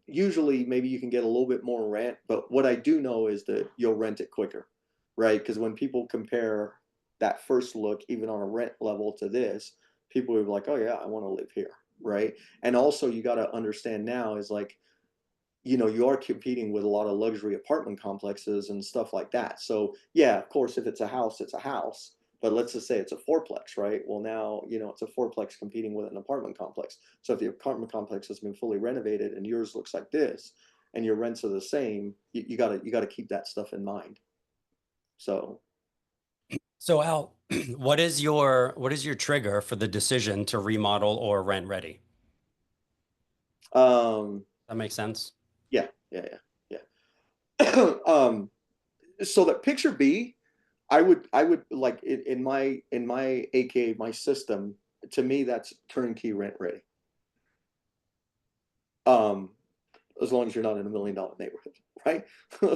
usually maybe you can get a little bit more rent, but what I do know is that you'll rent it quicker, right? Because when people compare that first look, even on a rent level, to this, people will be like, oh yeah, I want to live here, right? And also you got to understand now is like, you are competing with a lot of luxury apartment complexes and stuff like that. So yeah, of course, if it's a house, it's a house. But let's just say it's a fourplex, right? Well, now, it's a fourplex competing with an apartment complex. So if the apartment complex has been fully renovated and yours looks like this, and your rents are the same, you gotta keep that stuff in mind. So Al, what is your trigger for the decision to remodel or rent ready? That makes sense. Yeah. So that picture B, I would like in my AKA my system, to me that's turnkey rent ready. As long as you're not in $1 million neighborhood, right?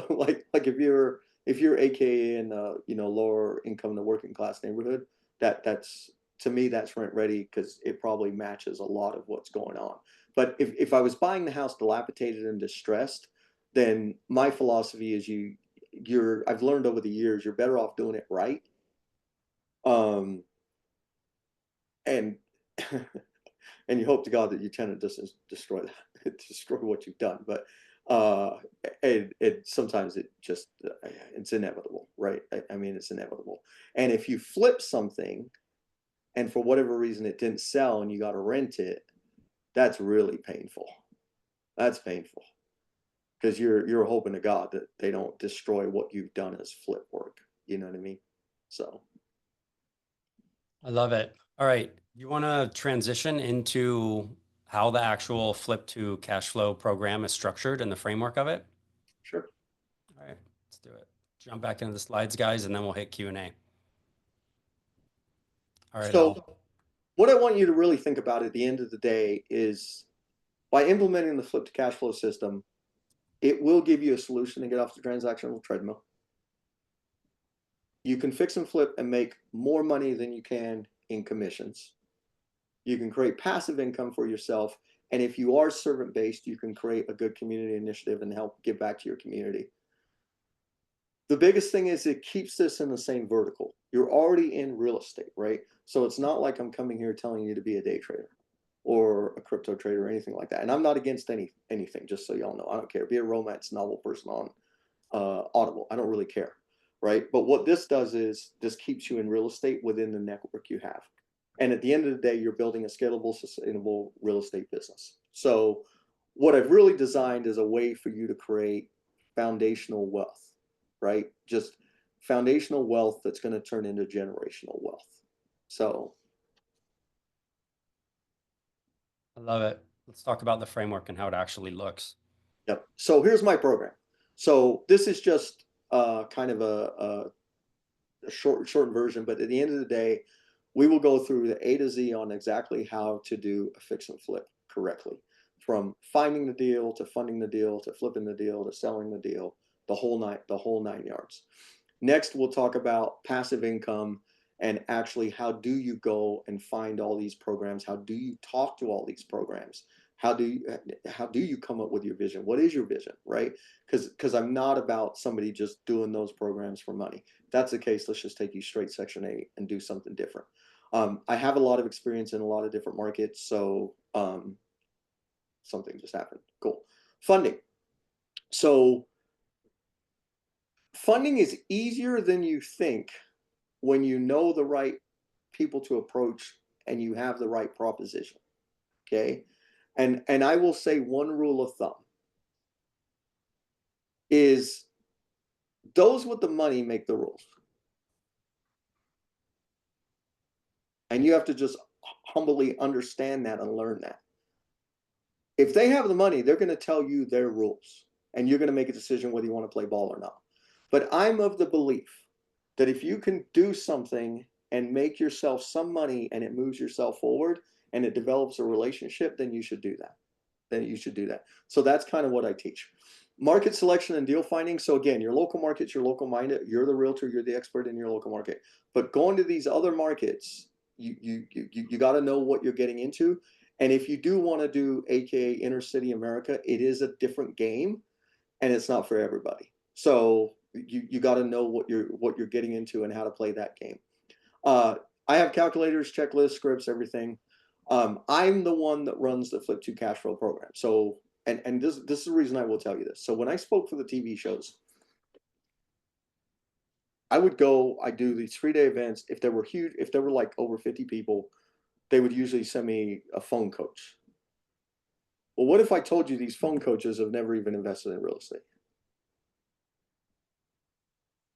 like if you're AKA in lower income to working class neighborhood, that's to me that's rent ready because it probably matches a lot of what's going on. But if I was buying the house dilapidated and distressed, then my philosophy is I've learned over the years you're better off doing it right. And and you hope to God that your tenant doesn't destroy what you've done. But sometimes it's inevitable, right? I mean, it's inevitable. And if you flip something and for whatever reason it didn't sell and you got to rent it, that's really painful. That's painful because you're hoping to God that they don't destroy what you've done as flip work. You know what I mean? So I love it. All right. You want to transition into how the actual flip to cash flow program is structured and the framework of it? sure. All right, let's do it. Jump back into the slides, guys, and then we'll hit Q&A. All right, So Al. what I want you to really think about at the end of the day is by implementing the flip to cash flow system, it will give you a solution to get off the transactional treadmill. You can fix and flip and make more money than you can in commissions. You can create passive income for yourself. And if you are servant based, you can create a good community initiative and help give back to your community. The biggest thing is it keeps this in the same vertical. You're already in real estate, right? So it's not like I'm coming here telling you to be a day trader or a crypto trader or anything like that. And I'm not against anything, just so y'all know. I don't care. Be a romance novel person on Audible. I don't really care, right? But what this does is this keeps you in real estate within the network you have. And at the end of the day, you're building a scalable, sustainable real estate business. So what I've really designed is a way for you to create foundational wealth, right? Just foundational wealth that's going to turn into generational wealth. So I love it. Let's talk about the framework and how it actually looks. yep. So here's my program. So this is just kind of a short version, but at the end of the day, we will go through the A to Z on exactly how to do a fix and flip correctly, from finding the deal to funding the deal to flipping the deal to selling the deal, the whole nine yards. Next, we'll talk about passive income and actually how do you go and find all these programs? How do you talk to all these programs? How do you come up with your vision? What is your vision, right? Because I'm not about somebody just doing those programs for money. If that's the case, let's just take you straight Section 8 and do something different. I have a lot of experience in a lot of different markets, so something just happened. Cool. Funding. So funding is easier than you think when you know the right people to approach and you have the right proposition. Okay. And I will say one rule of thumb is those with the money make the rules. And you have to just humbly understand that and learn that. If they have the money, they're going to tell you their rules and you're going to make a decision whether you want to play ball or not. But I'm of the belief that if you can do something and make yourself some money and it moves yourself forward and it develops a relationship, then you should do that. So that's kind of what I teach. Market selection and deal finding. So again, your local market's your local minded. You're the realtor, you're the expert in your local market. But going to these other markets, you got to know what you're getting into. And if you do want to do AKA inner city America, it is a different game and it's not for everybody. So you got to know what you're getting into and how to play that game. I have calculators, checklists, scripts, everything. I'm the one that runs the Flip to Cash Flow program. So, and this is the reason I will tell you this. So when I spoke for the TV shows, I do these 3-day events. If they were huge, if there were like over 50 people, they would usually send me a phone coach well, what if I told you these phone coaches have never even invested in real estate?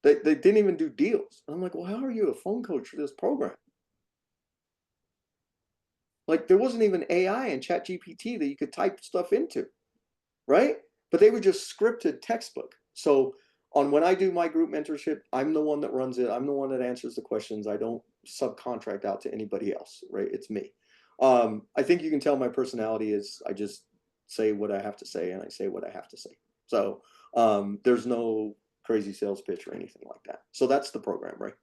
They didn't even do deals. I'm like, well, how are you a phone coach for this program? Like, there wasn't even AI and chat GPT that you could type stuff into, right? But they were just scripted textbook. So when I do my group mentorship, I'm the one that runs it. I'm the one that answers the questions. I don't subcontract out to anybody else, right? It's me. I think you can tell my personality is I just say what I have to say, and I say what I have to say. So there's no crazy sales pitch or anything like that. So that's the program, right?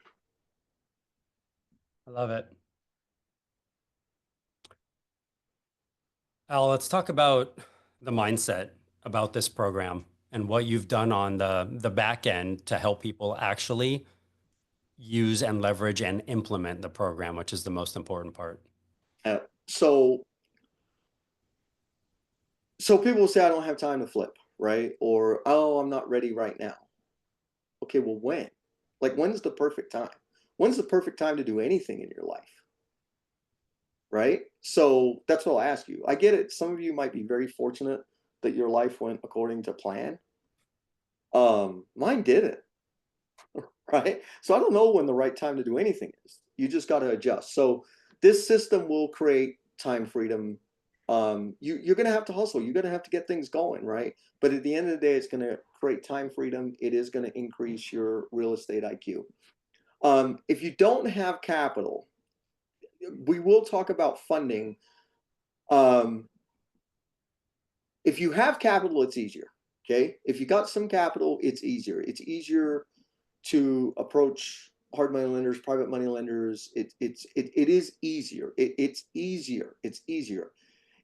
I love it. Al, let's talk about the mindset about this program and what you've done on the back end to help people actually use and leverage and implement the program, which is the most important part. So people will say, I don't have time to flip, right? Or, oh, I'm not ready right now. Okay, well, when? Like, when's the perfect time? When's the perfect time to do anything in your life? Right? So that's what I'll ask you. I get it. Some of you might be very fortunate that your life went according to plan. Mine didn't. Right? So I don't know when the right time to do anything is. You just got to adjust. So this system will create time freedom. You're going to have to hustle. You're going to have to get things going, right? But at the end of the day, it's going to create time freedom. It is going to increase your real estate IQ. If you don't have capital, we will talk about funding. If you have capital, it's easier. Okay. If you got some capital, it's easier. It's easier to approach hard money lenders, private money lenders. It is easier. It's easier. It's easier.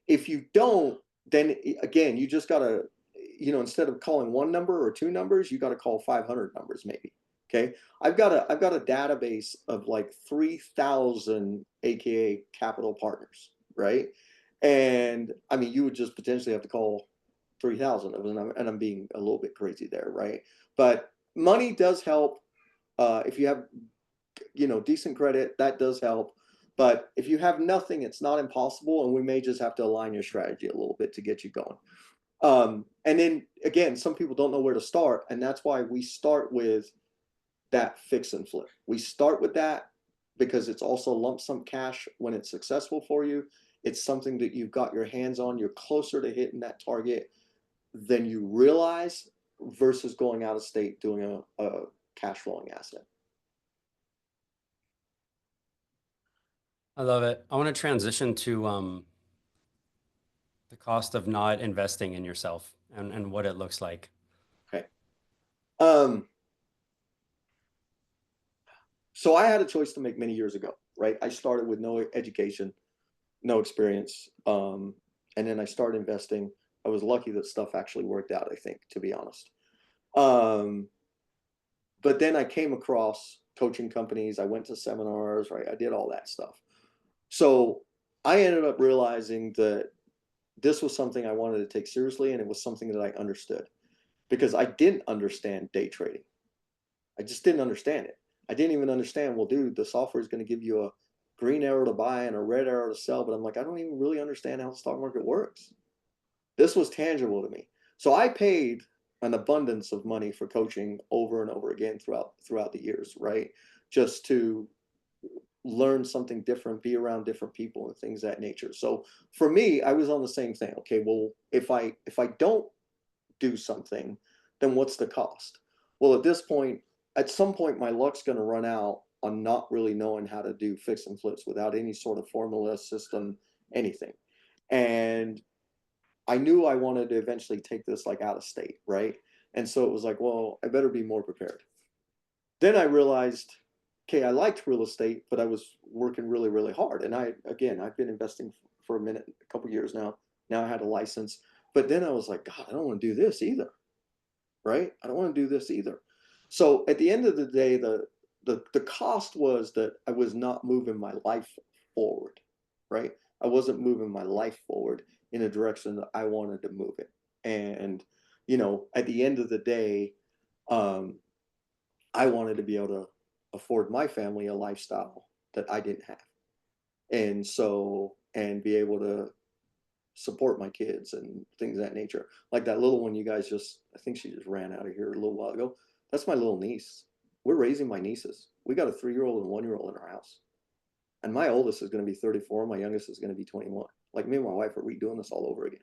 If you don't, then again, you just gotta, instead of calling one number or two numbers, you got to call 500 numbers maybe. Okay. I've got a database of like 3,000 AKA capital partners, right? And I mean, you would just potentially have to call 3,000 of them, and I'm being a little bit crazy there, right? But money does help. If you have, decent credit, that does help. But if you have nothing, it's not impossible, and we may just have to align your strategy a little bit to get you going. And then again, some people don't know where to start, and that's why we start with that fix and flip. We start with that because it's also lump sum cash when it's successful for you. It's something that you've got your hands on. You're closer to hitting that target than you realize versus going out of state doing a cash flowing asset. I love it. I want to transition to the cost of not investing in yourself and what it looks like. Okay. So I had a choice to make many years ago, right? I started with no education, no experience. And then I started investing. I was lucky that stuff actually worked out, I think, to be honest. But then I came across coaching companies. I went to seminars, right? I did all that stuff. So I ended up realizing that this was something I wanted to take seriously, and it was something that I understood because I didn't understand day trading. I just didn't understand it. I didn't even understand, well, dude, the software is going to give you a green arrow to buy and a red arrow to sell. But I'm like, I don't even really understand how the stock market works. This was tangible to me. So I paid an abundance of money for coaching over and over again throughout the years, right? Just to learn something different, be around different people and things of that nature. So for me, I was on the same thing. Okay, well, if I don't do something, then what's the cost? Well, at some point, my luck's going to run out on not really knowing how to do fix and flips without any sort of formula, system, anything. And I knew I wanted to eventually take this like out of state, right? And so it was like, well, I better be more prepared. Then I realized, okay, I liked real estate, but I was working really, really hard. And I've been investing for a couple years now. Now I had a license. But then I was like, God, I don't want to do this either, right? I don't want to do this either. So at the end of the day, the cost was that I was not moving my life forward, right? I wasn't moving my life forward in a direction that I wanted to move it. And, at the end of the day, I wanted to be able to afford my family a lifestyle that I didn't have. And so, and be able to support my kids and things of that nature. Like that little one you guys I think she just ran out of here a little while ago. That's my little niece. We're raising my nieces. We got a 3-year-old and 1-year-old in our house. And my oldest is going to be 34. My youngest is going to be 21. Like me and my wife are redoing this all over again.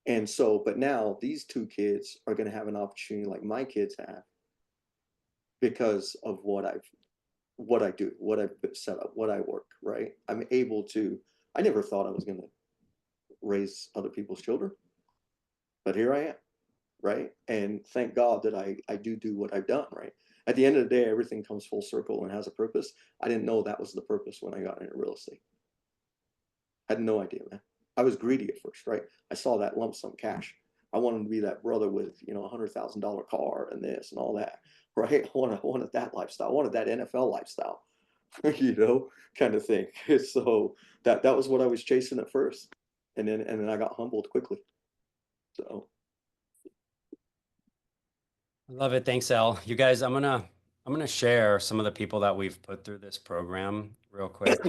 And so, but now these 2 kids are going to have an opportunity like my kids have because of what I do, what I've set up, what I work, right? I'm able to, I never thought I was going to raise other people's children, but here I am, right? And thank God that I do what I've done, right? At the end of the day, everything comes full circle and has a purpose. I didn't know that was the purpose when I got into real estate. I had no idea, man. I was greedy at first, right? I saw that lump sum cash. I wanted to be that brother with, you know, $100,000 car and this and all that, right? I wanted that lifestyle. I wanted that NFL lifestyle, you know, kind of thing. So that was what I was chasing at first, and then I got humbled quickly. So. I love it. Thanks, Al. You guys, I'm gonna share some of the people that we've put through this program real quick.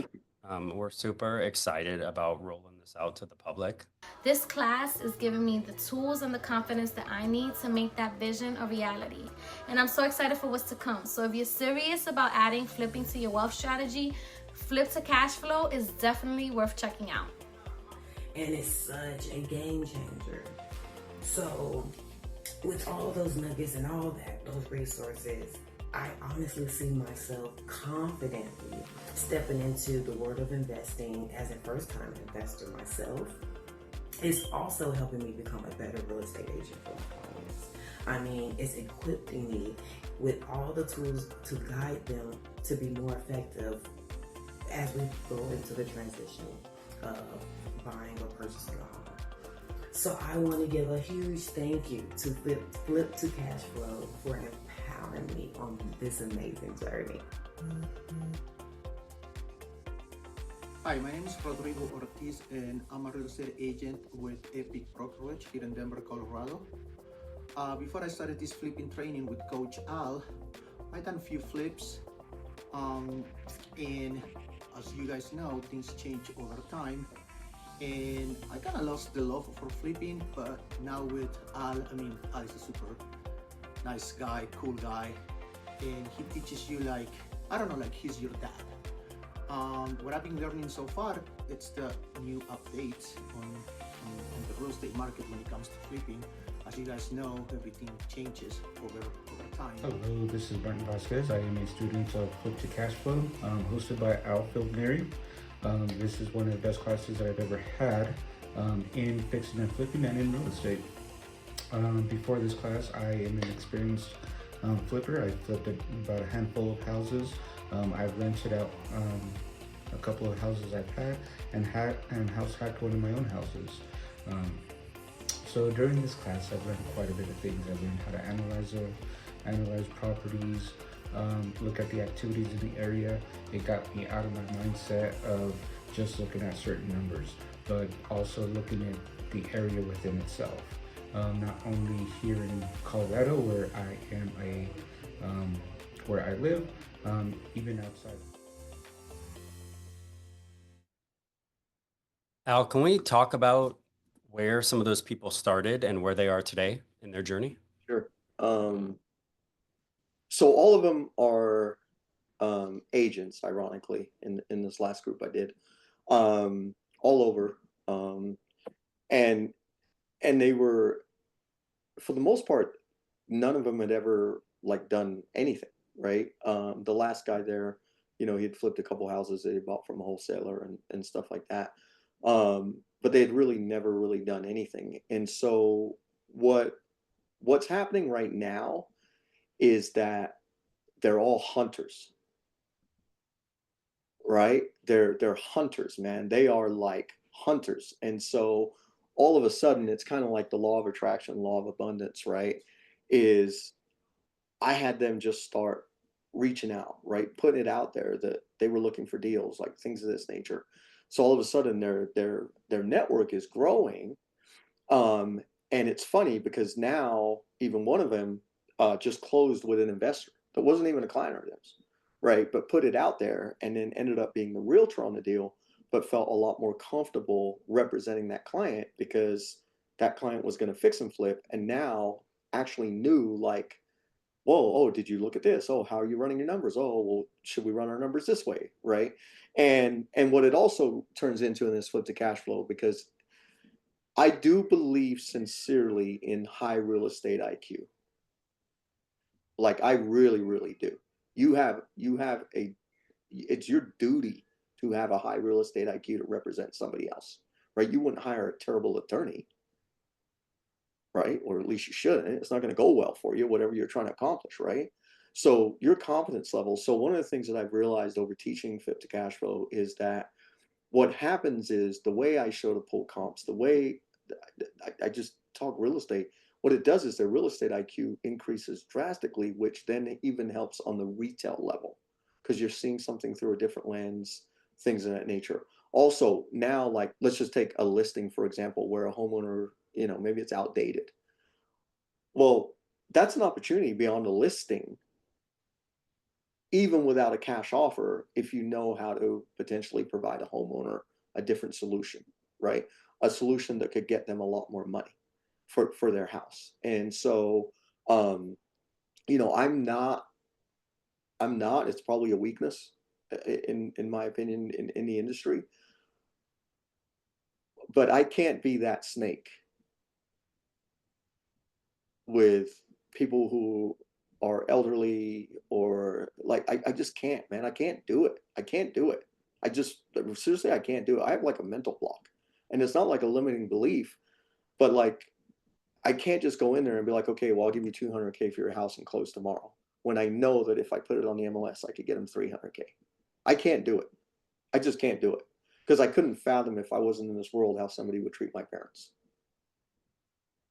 We're super excited about rolling this out to the public. This class is giving me the tools and the confidence that I need to make that vision a reality. And I'm so excited for what's to come. So if you're serious about adding flipping to your wealth strategy, Flip to Cash Flow is definitely worth checking out. And it's such a game changer. So with all those nuggets and all that, those resources, I honestly see myself confidently stepping into the world of investing as a first-time investor myself. It's also helping me become a better real estate agent for my clients. I mean, it's equipping me with all the tools to guide them to be more effective as we go into the transition of buying or purchasing a home. So I want to give a huge thank you to Flip to Cash Flow for empowering me on this amazing journey. Hi, my name is Rodrigo Ortiz, and I'm a real estate agent with Epic Brokerage here in Denver, Colorado. Before I started this flipping training with Coach Al, I done a few flips, and as you guys know, things change over time. And I kind of lost the love for flipping, but now with Al, Al is a super nice guy, cool guy, and he teaches you like he's your dad. What I've been learning so far, it's the new updates on the real estate market when it comes to flipping. As you guys know, everything changes over time. Hello, this is Brent Vasquez. I am a student of Flip to Cash Flow, hosted by Al Philneri. This is one of the best classes that I've ever had in fixing and flipping and in real estate. Before this class, I am an experienced flipper. I flipped about a handful of houses. I've rented out a couple of houses I've had and house hacked one of my own houses. So during this class, I've learned quite a bit of things. I've learned how to analyze properties, look at the activities in the area. It got me out of my mindset of just looking at certain numbers, but also looking at the area within itself. Not only here in Colorado, where I am where I live, even outside. Al, can we talk about where some of those people started and where they are today in their journey? Sure. So all of them are agents, ironically, in this last group I did, all over, and they were, for the most part, none of them had ever like done anything, right? The last guy there, he had flipped a couple houses that he bought from a wholesaler and stuff like that, but they had really never really done anything. And so what's happening right now is that they're all hunters, right? They're hunters, man. They are like hunters. And so all of a sudden, it's kind of like the law of attraction, law of abundance, right? Is I had them just start reaching out, right? Putting it out there that they were looking for deals, like things of this nature. So all of a sudden their network is growing. And it's funny because now even one of them just closed with an investor that wasn't even a client of theirs, right? But put it out there and then ended up being the realtor on the deal but felt a lot more comfortable representing that client because that client was going to fix and flip, and now actually knew like, whoa, oh, did you look at this? Oh, how are you running your numbers? Oh, well, should we run our numbers this way, right? And what it also turns into in this flip to cash flow, because I do believe sincerely in high real estate IQ. Like I really, really do. You have a, it's your duty to have a high real estate IQ to represent somebody else, right? You wouldn't hire a terrible attorney, right? Or at least you shouldn't. It's not going to go well for you, whatever you're trying to accomplish, right? So your confidence level. So one of the things that I've realized over teaching flip to cash flow is that what happens is the way I show to pull comps, the way I just talk real estate, what it does is their real estate IQ increases drastically, which then even helps on the retail level because you're seeing something through a different lens, things of that nature. Also, now, like, let's just take a listing, for example, where a homeowner, you know, maybe it's outdated. Well, that's an opportunity beyond a listing, even without a cash offer, if you know how to potentially provide a homeowner a different solution, right? A solution that could get them a lot more money for their house. And so, you know, I'm not, it's probably a weakness in my opinion, in the industry, but I can't be that snake with people who are elderly or like, I just can't, man. I can't do it. I can't do it. I just seriously, I can't do it. I have like a mental block, and it's not like a limiting belief, but like, I can't just go in there and be like, okay, well, I'll give you 200K for your house and close tomorrow. When I know that if I put it on the MLS, I could get them 300K. I can't do it. I just can't do it because I couldn't fathom if I wasn't in this world how somebody would treat my parents.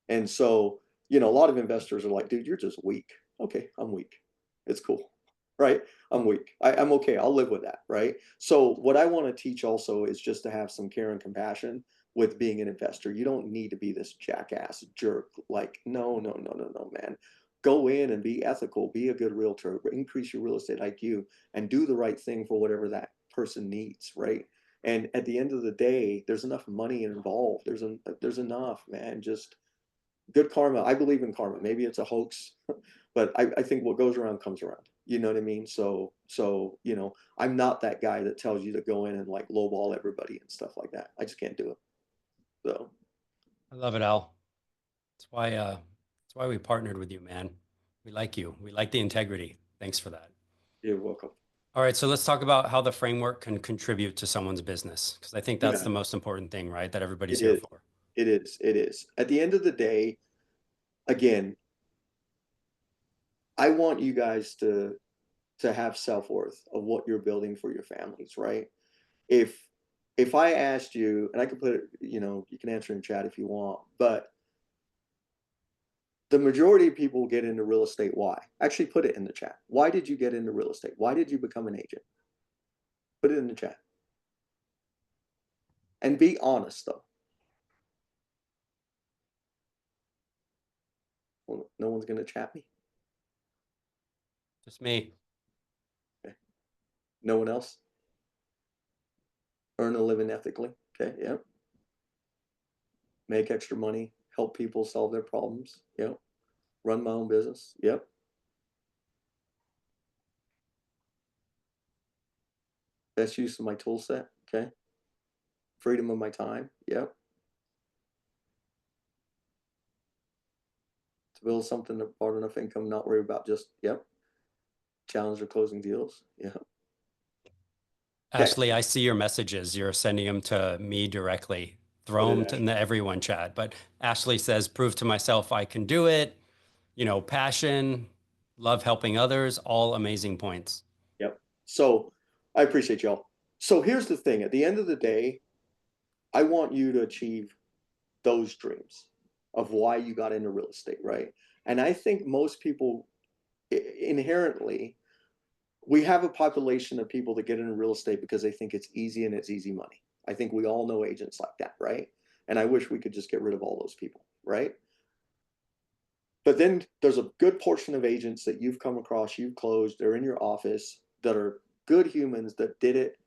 And so, you know, a lot of investors are like, dude, you're just weak. Okay, I'm weak. It's cool, right? I'm weak. I'm okay. I'll live with that, right? So what I want to teach also is just to have some care and compassion with being an investor. You don't need to be this jackass jerk. Like, no, no, no, no, no, man. Go in and be ethical, be a good realtor, increase your real estate IQ, and do the right thing for whatever that person needs, right? And at the end of the day, there's enough money involved. There's enough, man. Just good karma. I believe in karma. Maybe it's a hoax, but I think what goes around comes around. You know what I mean? So, you know, I'm not that guy that tells you to go in and like lowball everybody and stuff like that. I just can't do it. So I love it, Al. That's why we partnered with you, man. We like you. We like the integrity. Thanks for that. you're welcome. All right, so let's talk about how the framework can contribute to someone's business, because I think that's Yeah. the most important thing, right? That everybody's It here is. for. It is. It is. At the end of the day, again, I want you guys to have self-worth of what you're building for your families, right? If I asked you, and I can put it, you know, you can answer in chat if you want, but the majority of people get into real estate. Why? Actually, put it in the chat. Why did you get into real estate? Why did you become an agent? Put it in the chat. And be honest, though. Well, no one's going to chat me. Just me. Okay. No one else? Earn a living ethically. Okay. Yep. Make extra money. Help people solve their problems. Yep. Run my own business. Yep. Best use of my tool set. Okay. Freedom of my time. Yep. To build something that brought enough income, not worry about just, yep. Challenge or closing deals. Yep. Okay. Ashley, I see your messages. You're sending them to me directly. Throw them in the everyone chat. But Ashley says, prove to myself I can do it. You know, passion, love helping others, all amazing points. Yep. So I appreciate y'all. So here's the thing. At the end of the day, I want you to achieve those dreams of why you got into real estate, right? And I think most people inherently, we have a population of people that get into real estate because they think it's easy and it's easy money. I think we all know agents like that, right? And I wish we could just get rid of all those people, right? But then there's a good portion of agents that you've come across, you've closed, they're in your office, that are good humans that did it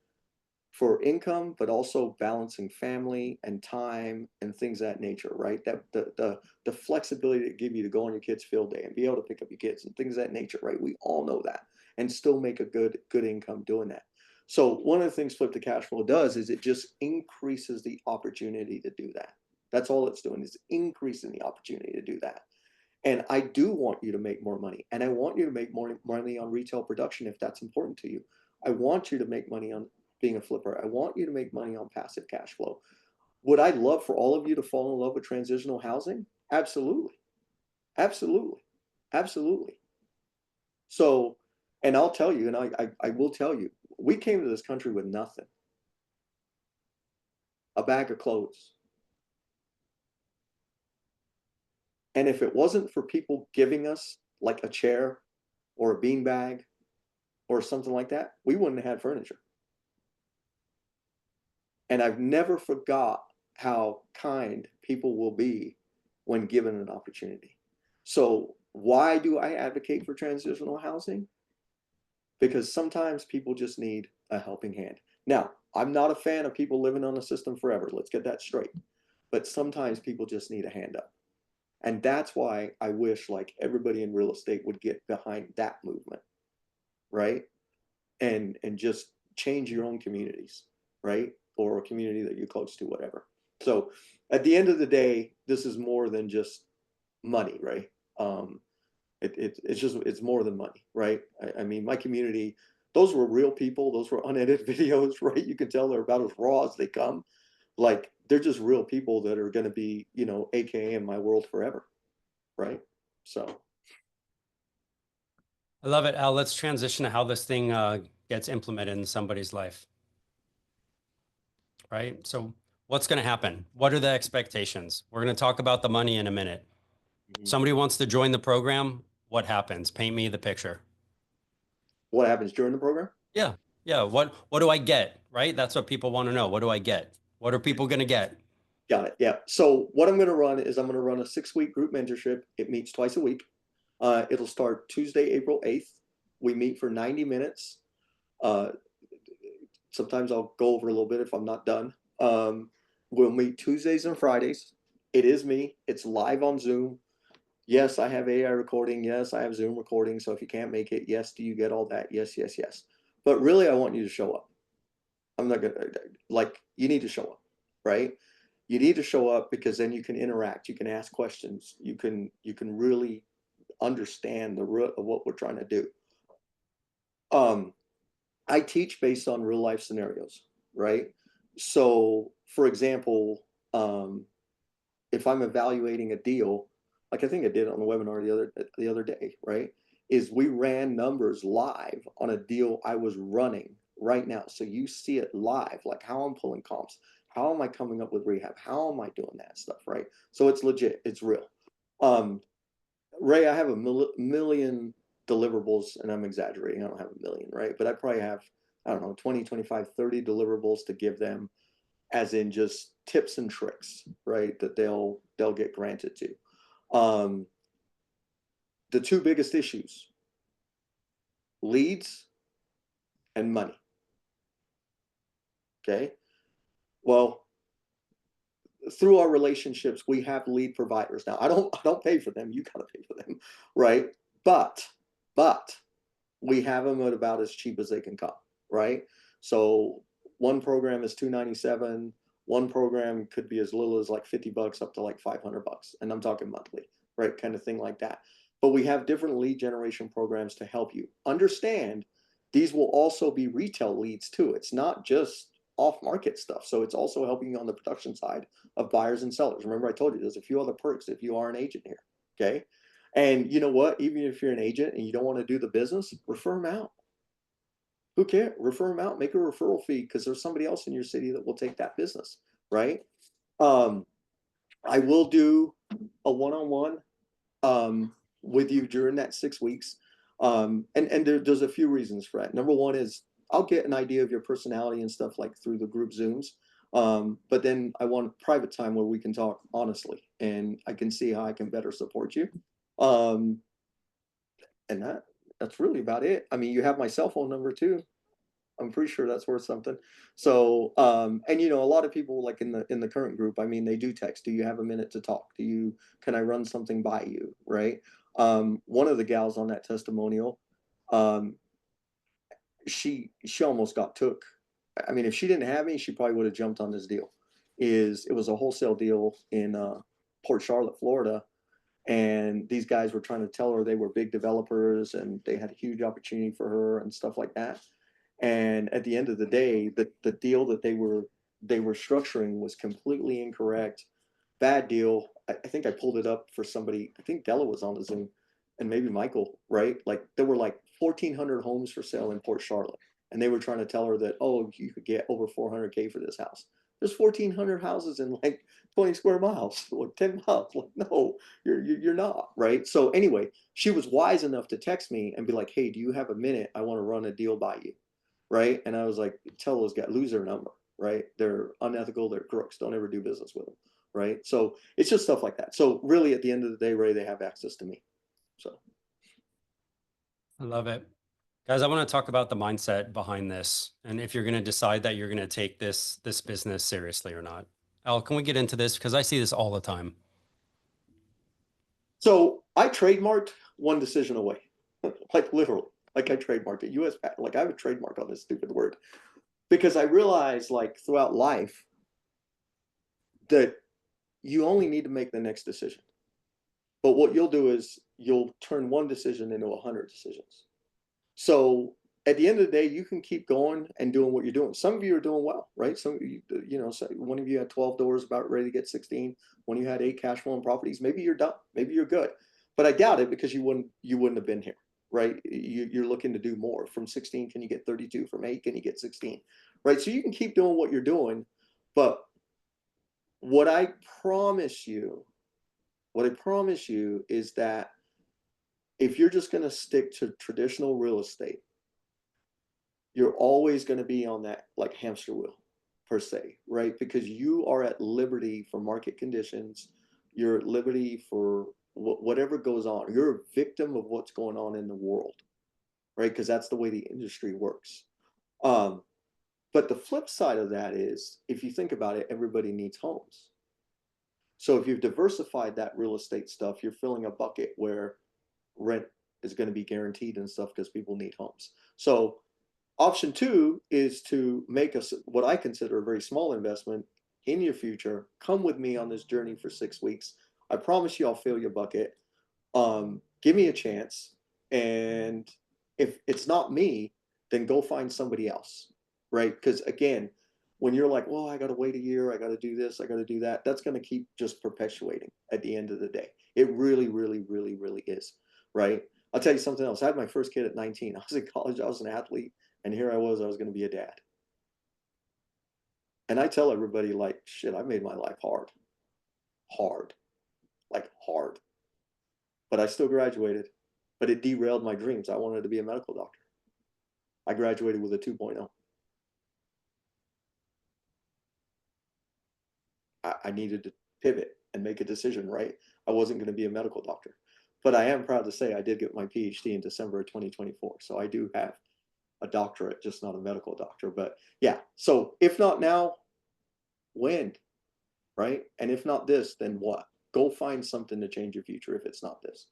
for income, but also balancing family and time and things of that nature, right? That the flexibility to give you to go on your kids' field day and be able to pick up your kids and things of that nature, right? We all know that, and still make a good income doing that. So one of the things Flip to Cash Flow does is it just increases the opportunity to do that. That's all it's doing, is increasing the opportunity to do that. And I do want you to make more money, and I want you to make more money on retail production if that's important to you. I want you to make money on being a flipper. I want you to make money on passive cash flow. Would I love for all of you to fall in love with transitional housing? Absolutely. Absolutely. Absolutely. So, and I'll tell you, and I will tell you, we came to this country with nothing. A bag of clothes. And if it wasn't for people giving us like a chair or a beanbag or something like that, we wouldn't have had furniture. And I've never forgot how kind people will be when given an opportunity. So why do I advocate for transitional housing? Because sometimes people just need a helping hand. Now, I'm not a fan of people living on the system forever. Let's get that straight. But sometimes people just need a hand up. And that's why I wish like everybody in real estate would get behind that movement, right? And just change your own communities, right? Or a community that you're close to, whatever. So at the end of the day, this is more than just money, right? It's more than money, right? I mean, my community, those were real people. Those were unedited videos, right? You can tell they're about as raw as they come. Like they're just real people that are going to be, you know, AKA in my world forever, right? So. I love it, Al. Let's transition to how this thing gets implemented in somebody's life, right? So what's going to happen? What are the expectations? We're going to talk about the money in a minute. Somebody wants to join the program. What happens? Paint me the picture. What happens during the program? Yeah. Yeah. What do I get? Right. That's what people want to know. What do I get? What are people going to get? Got it. Yeah. So what I'm going to run is I'm going to run a 6-week group mentorship. It meets twice a week. It'll start Tuesday, April 8th. We meet for 90 minutes. Sometimes I'll go over a little bit if I'm not done. We'll meet Tuesdays and Fridays. It is me. It's live on Zoom. Yes, I have AI recording. Yes, I have Zoom recording. So if you can't make it, yes, do you get all that? Yes, yes, yes. But really, I want you to show up. I'm not going to, like, you need to show up, right? You need to show up because then you can interact. You can ask questions. You can really understand the root of what we're trying to do. I teach based on real life scenarios, right? So, for example, if I'm evaluating a deal, like I think I did on the webinar the other day, right? Is we ran numbers live on a deal I was running right now, so you see it live, like how I'm pulling comps, how am I coming up with rehab, how am I doing that stuff, right? So it's legit, it's real. Ray, I have a million deliverables, and I'm exaggerating, I don't have a million, right? But I probably have, I don't know, 20, 25, 30 deliverables to give them, as in just tips and tricks, right? That they'll get granted to. The two biggest issues, leads and money. Okay. Well, through our relationships, we have lead providers. Now, I don't pay for them. You gotta pay for them, right? But we have them at about as cheap as they can come, right? So one program is $297. One program could be as little as like $50 up to like $500, and I'm talking monthly, right? Kind of thing like that. But we have different lead generation programs to help you understand. These will also be retail leads too. It's not just off-market stuff. So it's also helping you on the production side of buyers and sellers. Remember, I told you there's a few other perks if you are an agent here. Okay. And you know what? Even if you're an agent and you don't want to do the business, refer them out. Who cares? Refer them out. Make a referral fee because there's somebody else in your city that will take that business, right? I will do a one-on-one with you during that 6 weeks. And there's a few reasons for that. Number one is I'll get an idea of your personality and stuff like through the group Zooms. But then I want private time where we can talk honestly and I can see how I can better support you. And that's really about it. I mean, you have my cell phone number too. I'm pretty sure that's worth something. So, and you know, a lot of people like in the current group, I mean, they do text, do you have a minute to talk? Can I run something by you? Right. One of the gals on that testimonial, um, she almost got took. I mean, if she didn't have me, she probably would have jumped on this deal. It was a wholesale deal in Port Charlotte, Florida, and these guys were trying to tell her they were big developers and they had a huge opportunity for her and stuff like that. And at the end of the day, the deal that they were structuring was completely incorrect. Bad deal. I think I pulled it up for somebody. I think Della was on the Zoom, and maybe Michael, right? Like there were like 1,400 homes for sale in Port Charlotte, and they were trying to tell her that, oh, you could get over 400K for this house. There's 1,400 houses in like 20 square miles or 10 miles. Like, no, you're not, right? So anyway, she was wise enough to text me and be like, hey, do you have a minute? I want to run a deal by you, right? And I was like, tell those guys, lose their number, right? They're unethical, they're crooks. Don't ever do business with them, right? So it's just stuff like that. So really, at the end of the day, Ray, they have access to me. So I love it. Guys, I want to talk about the mindset behind this and if you're going to decide that you're going to take this business seriously or not. Al, can we get into this? Because I see this all the time. So I trademarked one decision away, like literally, like I trademarked it, US patent, like I have a trademark on this stupid word, because I realized like throughout life that you only need to make the next decision. But what you'll do is you'll turn one decision into 100 decisions. So at the end of the day, you can keep going and doing what you're doing. Some of you are doing well, right? Some of you, you know, so one of you had 12 doors about ready to get 16. One of you had 8 cash flowing properties. Maybe you're done. Maybe you're good. But I doubt it because you wouldn't have been here, right? You're looking to do more. From 16, can you get 32? From 8, can you get 16? Right? So you can keep doing what you're doing. But what I promise you, is that if you're just going to stick to traditional real estate, you're always going to be on that like hamster wheel per se, right? Because you are at liberty for market conditions. You're at liberty for whatever goes on. You're a victim of what's going on in the world, right? Because that's the way the industry works. But the flip side of that is, if you think about it, everybody needs homes. So if you've diversified that real estate stuff, you're filling a bucket where rent is going to be guaranteed and stuff because people need homes. So option 2 is to make what I consider a very small investment in your future. Come with me on this journey for 6 weeks. I promise you I'll fill your bucket. Give me a chance. And if it's not me, then go find somebody else, right? Because again, when you're like, well, I got to wait a year, I got to do this, I got to do that, that's going to keep just perpetuating at the end of the day. It really, really, really, really is, right? I'll tell you something else. I had my first kid at 19. I was in college, I was an athlete, and here I was going to be a dad. And I tell everybody, like, shit, I made my life hard. Like hard. But I still graduated, but it derailed my dreams. I wanted to be a medical doctor. I graduated with a 2.0. I needed to pivot and make a decision, right? I wasn't going to be a medical doctor. But I am proud to say I did get my PhD in December of 2024. So I do have a doctorate, just not a medical doctor. But yeah, so if not now, when, right? And if not this, then what? Go find something to change your future if it's not this.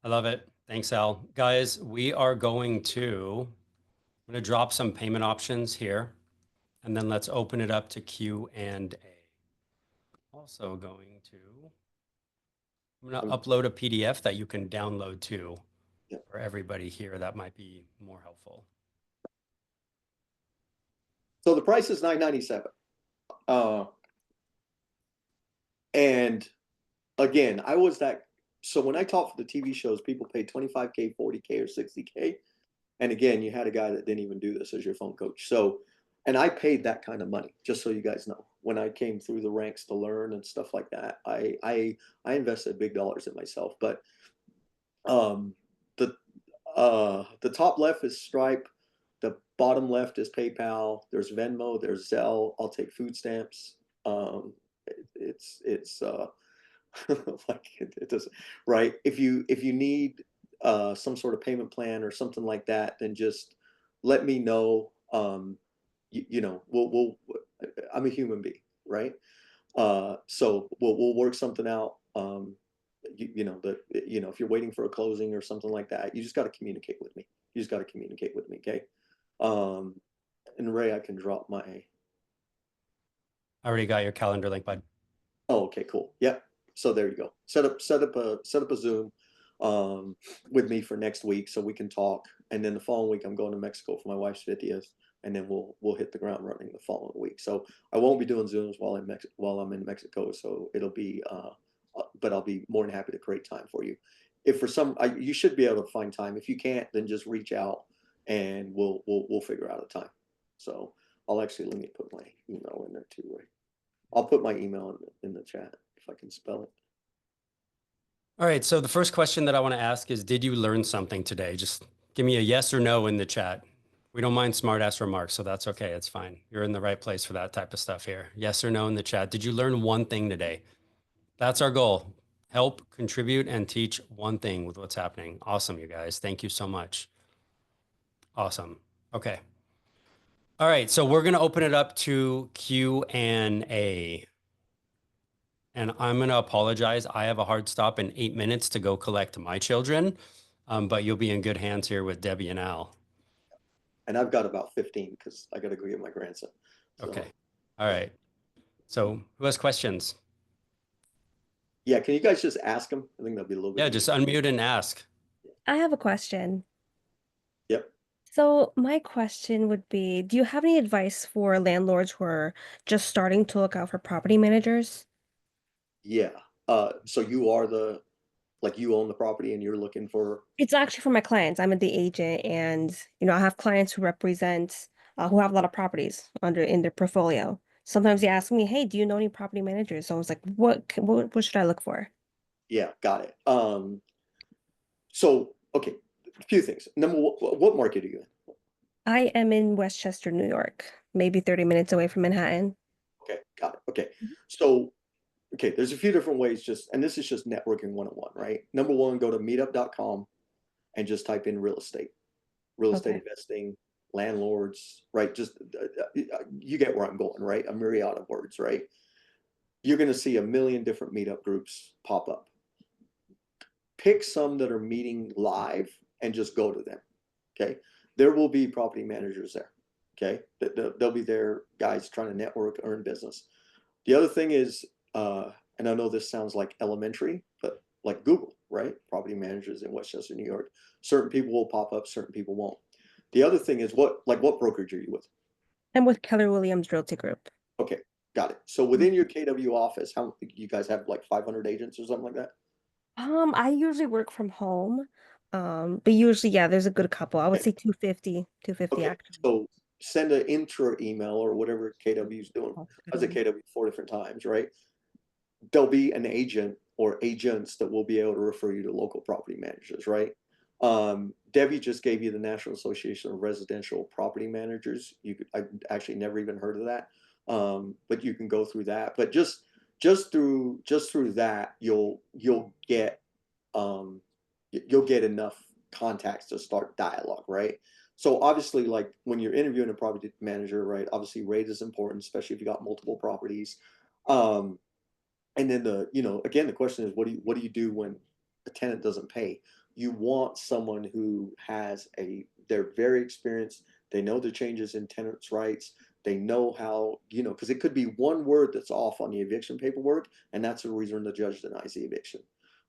I love it. Thanks, Al. Guys, we are going to, I'm going to drop some payment options here, and then let's open it up to Q&A. Also going to, I'm going to upload a PDF that you can download too for everybody here. That might be more helpful. So the price is $997. And again, I was that. So when I talked for the TV shows, people paid 25K, 40K, or 60K. And again, you had a guy that didn't even do this as your phone coach. So, and I paid that kind of money, just so you guys know. When I came through the ranks to learn and stuff like that, I invested big dollars in myself. But the top left is Stripe, the bottom left is PayPal. There's Venmo, there's Zelle. I'll take food stamps. It's like it doesn't, right? If you need some sort of payment plan or something like that, then just let me know. You know, I'm a human being, right? So we'll work something out. You know, if you're waiting for a closing or something like that, you just got to communicate with me. You just got to communicate with me, okay? And Ray, I can drop my. I already got your calendar link, bud. Oh, okay, cool. Yep. So there you go. Set up a Zoom with me for next week so we can talk. And then the following week I'm going to Mexico for my wife's 50th, and then we'll hit the ground running the following week. So I won't be doing Zooms while I'm in Mexico. So it'll be but I'll be more than happy to create time for you. If for some you should be able to find time. If you can't, then just reach out and we'll figure out a time. So I'll actually let me put my email in there too, right? I'll put my email in the chat if I can spell it. All right. So the first question that I want to ask is, did you learn something today? Just give me a yes or no in the chat. We don't mind smart ass remarks, so that's okay. It's fine. You're in the right place for that type of stuff here. Yes or no in the chat. Did you learn one thing today? That's our goal. Help, contribute, and teach one thing with what's happening. Awesome, you guys. Thank you so much. Awesome. Okay. All right. So we're going to open it up to Q&A. And I'm going to apologize. I have a hard stop in 8 minutes to go collect my children, but you'll be in good hands here with Debbie and Al. And I've got about 15 because I got to go get my grandson. So, okay. All right. So who has questions? Yeah. Can you guys just ask them? I think that'd be a little bit. Yeah. Just unmute and ask. I have a question. Yep. So my question would be, do you have any advice for landlords who are just starting to look out for property managers? Yeah. So you are you own the property and you're looking for. It's actually for my clients. I'm the agent, and I have clients who represent who have a lot of properties in their portfolio. Sometimes they ask me, "Hey, do you know any property managers?" So I was like, what should I look for?" Yeah, got it. So okay, a few things. Number one, what market are you in? I am in Westchester, New York, maybe 30 minutes away from Manhattan. Okay, got it. Okay. So okay, there's a few different ways and this is just networking 101, right? Number one, go to meetup.com and just type in real estate investing, landlords, right? Just you get where I'm going, right? A myriad of words, right? You're going to see a million different meetup groups pop up. Pick some that are meeting live and just go to them. Okay. There will be property managers there. Okay. They'll be there, guys trying to network, earn business. The other thing is, and I know this sounds like elementary, but like Google, right? Property managers in Westchester, New York. Certain people will pop up, certain people won't. The other thing is what brokerage are you with? I'm with Keller Williams Realty Group. Okay, got it. So within your KW office, how you guys have like 500 agents or something like that? I usually work from home. But usually, yeah, there's a good couple. I would say 250 Okay, actually. so send an intro email or whatever KW is doing. I was at KW 4 different times, right? There'll be an agent or agents that will be able to refer you to local property managers, right? Debbie just gave you the National Association of Residential Property Managers. I actually never even heard of that, but you can go through that. But just through that, you'll get enough contacts to start dialogue, right? So obviously, like when you're interviewing a property manager, right? Obviously, rate is important, especially if you got multiple properties. And then again, the question is, what do you do when a tenant doesn't pay? You want someone who they're very experienced. They know the changes in tenants' rights. They know how, because it could be one word that's off on the eviction paperwork, and that's the reason the judge denies the eviction,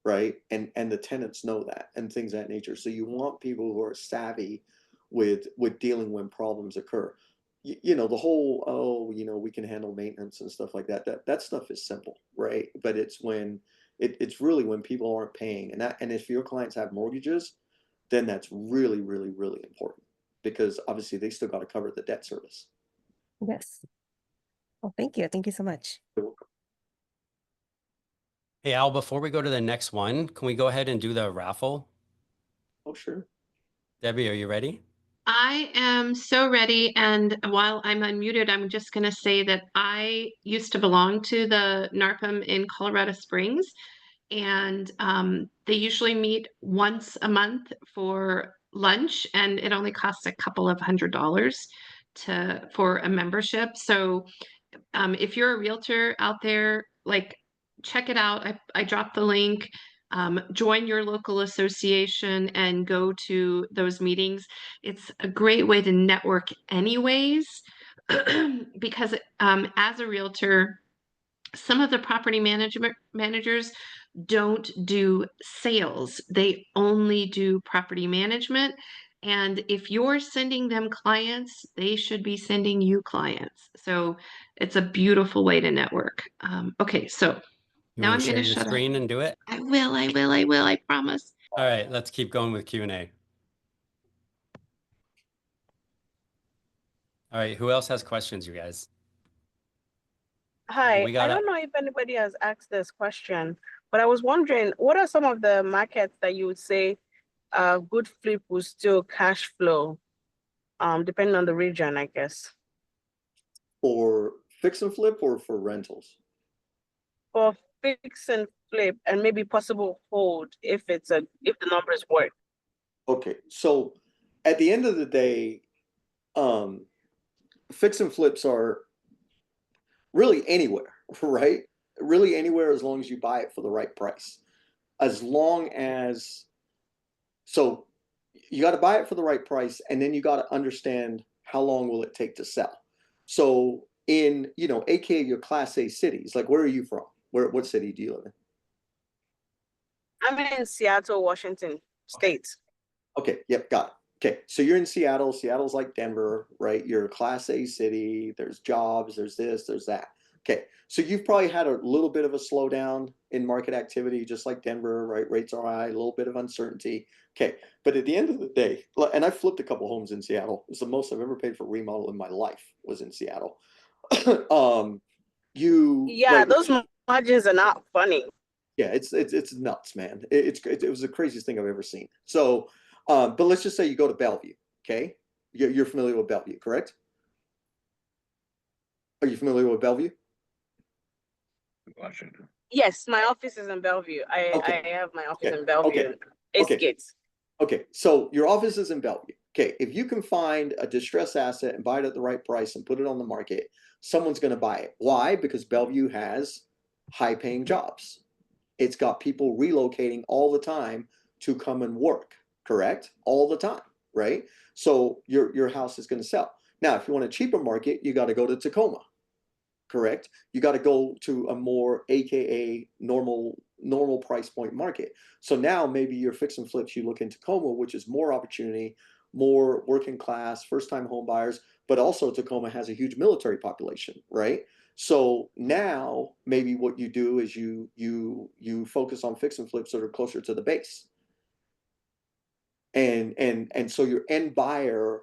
right? And the tenants know that and things of that nature. So you want people who are savvy with dealing when problems occur. The whole, we can handle maintenance and stuff like that. That stuff is simple, right? But it's when it's really when people aren't paying, and if your clients have mortgages, then that's really, really, really important because obviously they still got to cover the debt service. Yes. Well, thank you. Thank you so much. Hey, Al, before we go to the next one, can we go ahead and do the raffle? Oh, sure. Debbie, are you ready? I am so ready. And while I'm unmuted, I'm just going to say that I used to belong to the NARPM in Colorado Springs. and they usually meet once a month for lunch, and it only costs a couple of $100 for a membership. So if you're a realtor out there, like, check it out. I dropped the link. Join your local association and go to those meetings. It's a great way to network anyways, because as a realtor, some of the property management managers don't do sales. They only do property management. And if you're sending them clients, they should be sending you clients. So it's a beautiful way to network. Okay, so You now want I'm to going share to your shut up. screen and do it? I will, I promise. All right, let's keep going with Q&A. All right, who else has questions, you guys? Hi, We got I don't know if anybody has asked this question, but I was wondering, what are some of the markets that you would say good flip will still cash flow, depending on the region, I guess, For fix and flip or for rentals? for fix and flip and maybe possible hold if the numbers work. Okay, so at the end of the day, fix and flips are really anywhere, right? Really anywhere as long as you buy it for the right price. As long as, so you got to buy it for the right price, and then you got to understand how long will it take to sell. So in, AKA your Class A cities, like where are you from? What city do you live in? I'm in Seattle, Washington State. Okay, yep, got it. Okay, so you're in Seattle. Seattle's like Denver, right? You're a Class A city. There's jobs, there's this, there's that. Okay, so you've probably had a little bit of a slowdown in market activity, just like Denver, right? Rates are high, a little bit of uncertainty. Okay, but at the end of the day, and I flipped a couple homes in Seattle. It's the most I've ever paid for remodel in my life was in Seattle. Yeah, those margins are not funny. Yeah, it's nuts, man. It was the craziest thing I've ever seen. So, but let's just say you go to Bellevue, okay? You're familiar with Bellevue, correct? Are you familiar with Bellevue? Washington. Yes, my office is in Bellevue. I have my office in Bellevue. Gates. Okay, so your office is in Bellevue. Okay, if you can find a distressed asset and buy it at the right price and put it on the market, someone's going to buy it. Why? Because Bellevue has high-paying jobs. It's got people relocating all the time to come and work, correct? All the time, right? So your house is going to sell. Now, if you want a cheaper market, you got to go to Tacoma, correct? You got to go to a more AKA normal price point market. So now maybe your fix and flips, you look in Tacoma, which is more opportunity, more working class, first time home buyers, but also Tacoma has a huge military population, right? So now maybe what you do is you focus on fix and flips that are closer to the base. And so your end buyer,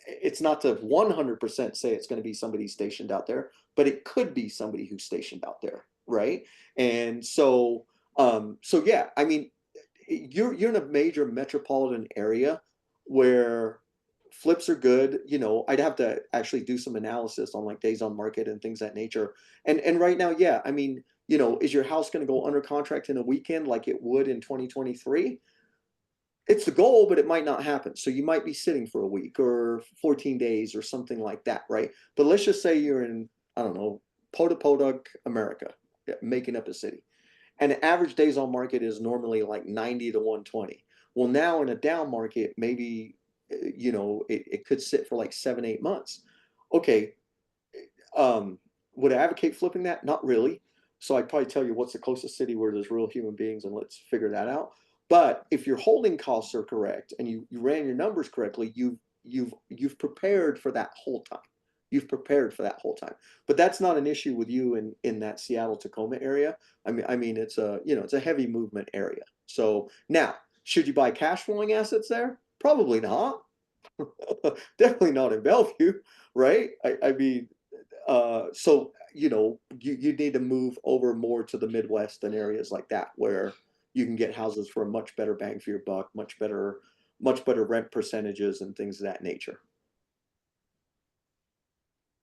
it's not to 100% say it's going to be somebody stationed out there, but it could be somebody who's stationed out there, right? And so yeah, I mean, you're in a major metropolitan area where flips are good. I'd have to actually do some analysis on like days on market and things of that nature. And right now, yeah, I mean, is your house going to go under contract in a weekend like it would in 2023? It's the goal, but it might not happen. So you might be sitting for a week or 14 days or something like that, right? But let's just say you're in, I don't know, Podok, America, making up a city. And the average days on market is normally like 90 to 120. Well, now in a down market, maybe, it could sit for like 7-8 months. Okay. Would I advocate flipping that? Not really. So I'd probably tell you what's the closest city where there's real human beings and let's figure that out. But if your holding costs are correct and you ran your numbers correctly, you've prepared for that whole time. You've prepared for that whole time. But that's not an issue with you in that Seattle Tacoma area. I mean it's a heavy movement area. So now, should you buy cash flowing assets there? Probably not. Definitely not in Bellevue, right? I mean, so you need to move over more to the Midwest and areas like that where you can get houses for a much better bang for your buck, much better rent percentages and things of that nature.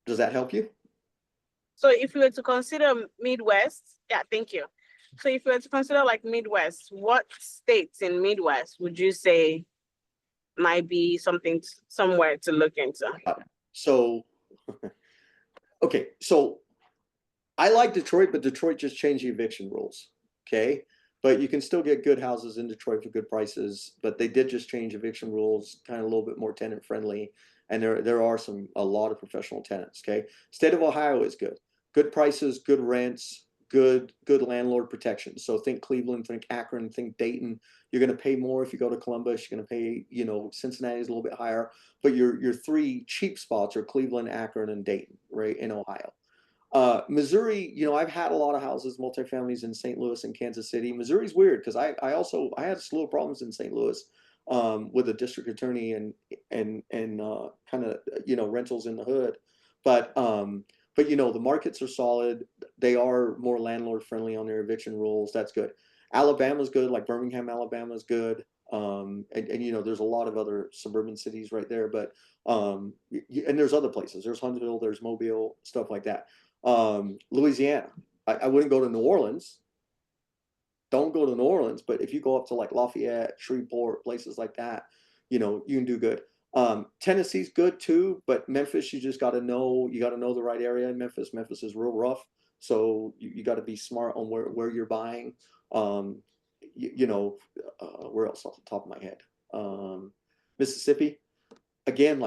Does that help you? So if you were to consider Midwest, yeah, thank you. So if you were to consider like Midwest, what states in Midwest would you say might be something somewhere to look into? So, okay, so I like Detroit, but Detroit just changed the eviction rules. Okay. But you can still get good houses in Detroit for good prices, but they did just change eviction rules, kind of a little bit more tenant friendly. And there are a lot of professional tenants. Okay. State of Ohio is good. Good prices, good rents, good landlord protection. So think Cleveland, think Akron, think Dayton. You're going to pay more if you go to Columbus. You're going to pay, Cincinnati is a little bit higher, but your three cheap spots are Cleveland, Akron, and Dayton, right, in Ohio. Missouri, I've had a lot of houses, multifamilies in St. Louis and Kansas City. Missouri's weird because I had a slew of problems in St. Louis with a district attorney and kind of rentals in the hood, but the markets are solid. They are more landlord friendly on their eviction rules. That's good. Alabama's good, like Birmingham, Alabama's good. And there's a lot of other suburban cities right there, but and there's other places. There's Huntsville, there's Mobile, stuff like that. Louisiana, I wouldn't go to New Orleans. Don't go to New Orleans, but if you go up to like Lafayette, Shreveport, places like that, you can do good. Tennessee's good too, but Memphis, you got to know the right area in Memphis. Memphis is real rough, so you got to be smart on where you're buying. Where else off the top of my head? Mississippi. Again,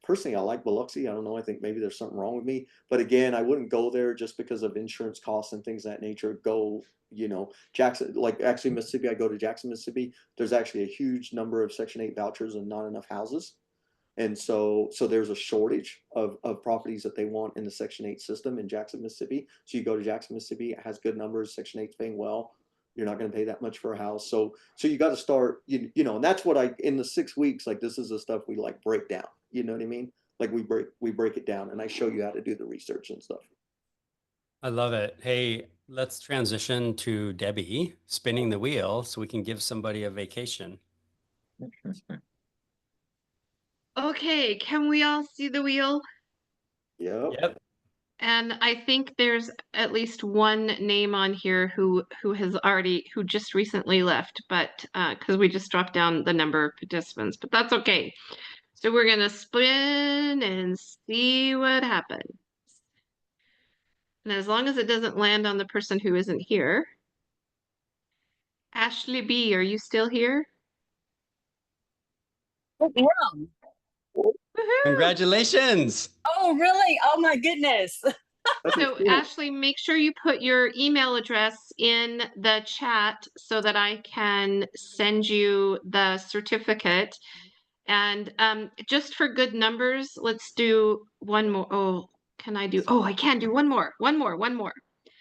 personally, I like Biloxi. I don't know. I think maybe there's something wrong with me, but again, I wouldn't go there just because of insurance costs and things of that nature. Go, Jackson, actually Mississippi. I go to Jackson, Mississippi. There's actually a huge number of Section 8 vouchers and not enough houses, and so there's a shortage of properties that they want in the Section 8 system in Jackson, Mississippi. So you go to Jackson, Mississippi. It has good numbers. Section 8's paying well. You're not going to pay that much for a house. So you got to start, and that's what in the 6 weeks, this is the stuff we break down. You know what I mean? We break it down and I show you how to do the research and stuff. I love it. Hey, let's transition to Debbie spinning the wheel so we can give somebody a vacation. Okay, can we all see the wheel? Yep. And I think there's at least one name on here who just recently left, but because we just dropped down the number of participants, but that's okay. So we're gonna spin and see what happens. And as long as it doesn't land on the person who isn't here. Ashley B, are you still here? Yeah. Woohoo! Congratulations. Oh, really? Oh my goodness. So Ashley, make sure you put your email address in the chat so that I can send you the certificate. And just for good numbers, let's do one more. Oh, I can do one more.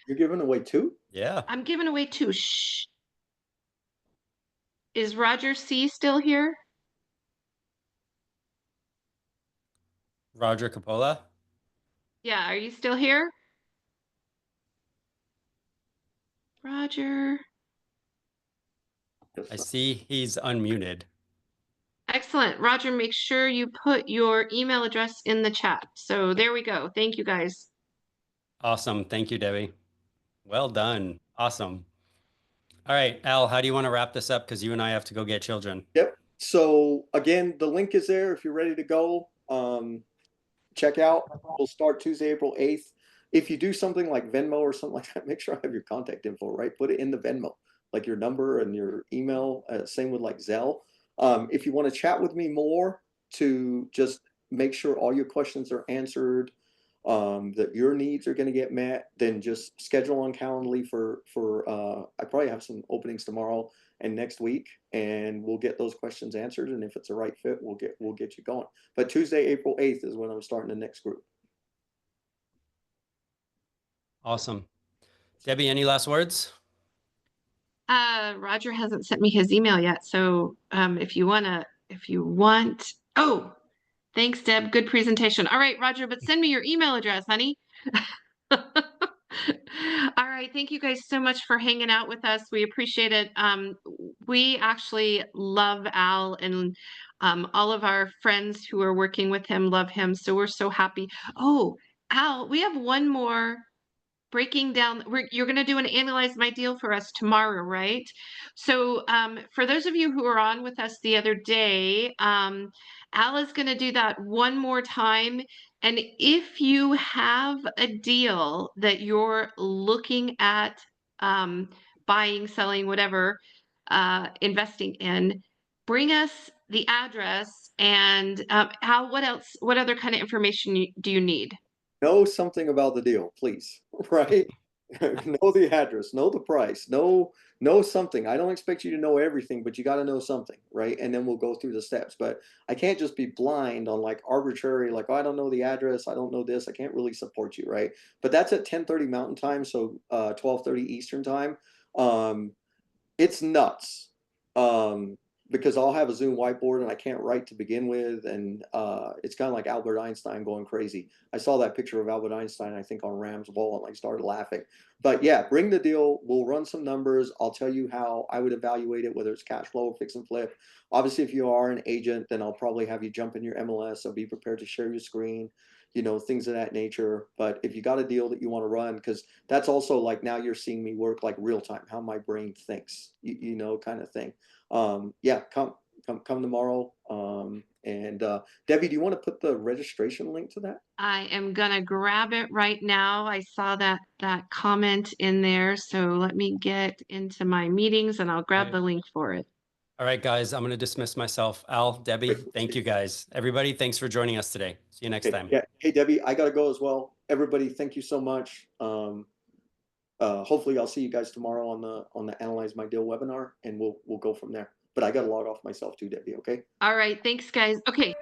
You're giving away 2? Yeah. I'm giving away 2. Shh. Is Roger C still here? Roger Capola. Yeah, are you still here? Roger. I see he's unmuted. Excellent. Roger, make sure you put your email address in the chat. So there we go. Thank you, guys. Awesome. Thank you, Debbie. Well done. Awesome. All right, Al, how do you want to wrap this up? Because you and I have to go get children. Yep. So again, the link is there if you're ready to go. Check out. We'll start Tuesday, April 8th. If you do something like Venmo or something like that, make sure I have your contact info, right? Put it in the Venmo, like your number and your email. Same with Zelle. If you want to chat with me more to just make sure all your questions are answered, that your needs are going to get met, then just schedule on Calendly for I probably have some openings tomorrow and next week, and we'll get those questions answered. And if it's a right fit, we'll get you going. But Tuesday, April 8th is when I'm starting the next group. Awesome. Debbie, any last words? Roger hasn't sent me his email yet. So if you want, oh, thanks, Deb. Good presentation. All right, Roger, but send me your email address, honey. All right. Thank you guys so much for hanging out with us. We appreciate it. We actually love Al, and all of our friends who are working with him love him. So we're so happy. Oh, Al, we have one more breaking down, you're going to do an analyze my deal for us tomorrow, right? So for those of you who were on with us the other day, Al is going to do that one more time. And if you have a deal that you're looking at buying, selling, whatever, investing in, bring us the address and Al, what other kind of information do you need? Know something about the deal, please, right? Know the address, know the price, know something. I don't expect you to know everything, but you got to know something, right? And then we'll go through the steps. But I can't just be blind on like arbitrary, like, oh, I don't know the address, I don't know this, I can't really support you, right? But that's at 10:30 Mountain Time, so 12:30 Eastern Time. It's nuts. Because I'll have a Zoom whiteboard and I can't write to begin with, and it's kind of like Albert Einstein going crazy. I saw that picture of Albert Einstein, I think, on Ram's wall, and like started laughing. But yeah, bring the deal. We'll run some numbers. I'll tell you how I would evaluate it, whether it's cash flow or fix and flip. Obviously, if you are an agent, then I'll probably have you jump in your MLS. So be prepared to share your screen, things of that nature. But if you got a deal that you want to run, because that's also like now you're seeing me work like real time, how my brain thinks, kind of thing. Yeah, come tomorrow. And Debbie, do you want to put the registration link to that? I am gonna grab it right now. I saw that comment in there, so let me get into my meetings and I'll grab the link for it. All right, guys, I'm going to dismiss myself. Al, Debbie, thank you guys. Everybody, thanks for joining us today. See you next time. Yeah. Hey, Debbie, I got to go as well. Everybody, thank you so much. Hopefully I'll see you guys tomorrow on the Analyze My Deal webinar, and we'll go from there. But I got to log off myself too, Debbie, okay? All right, thanks guys. Okay.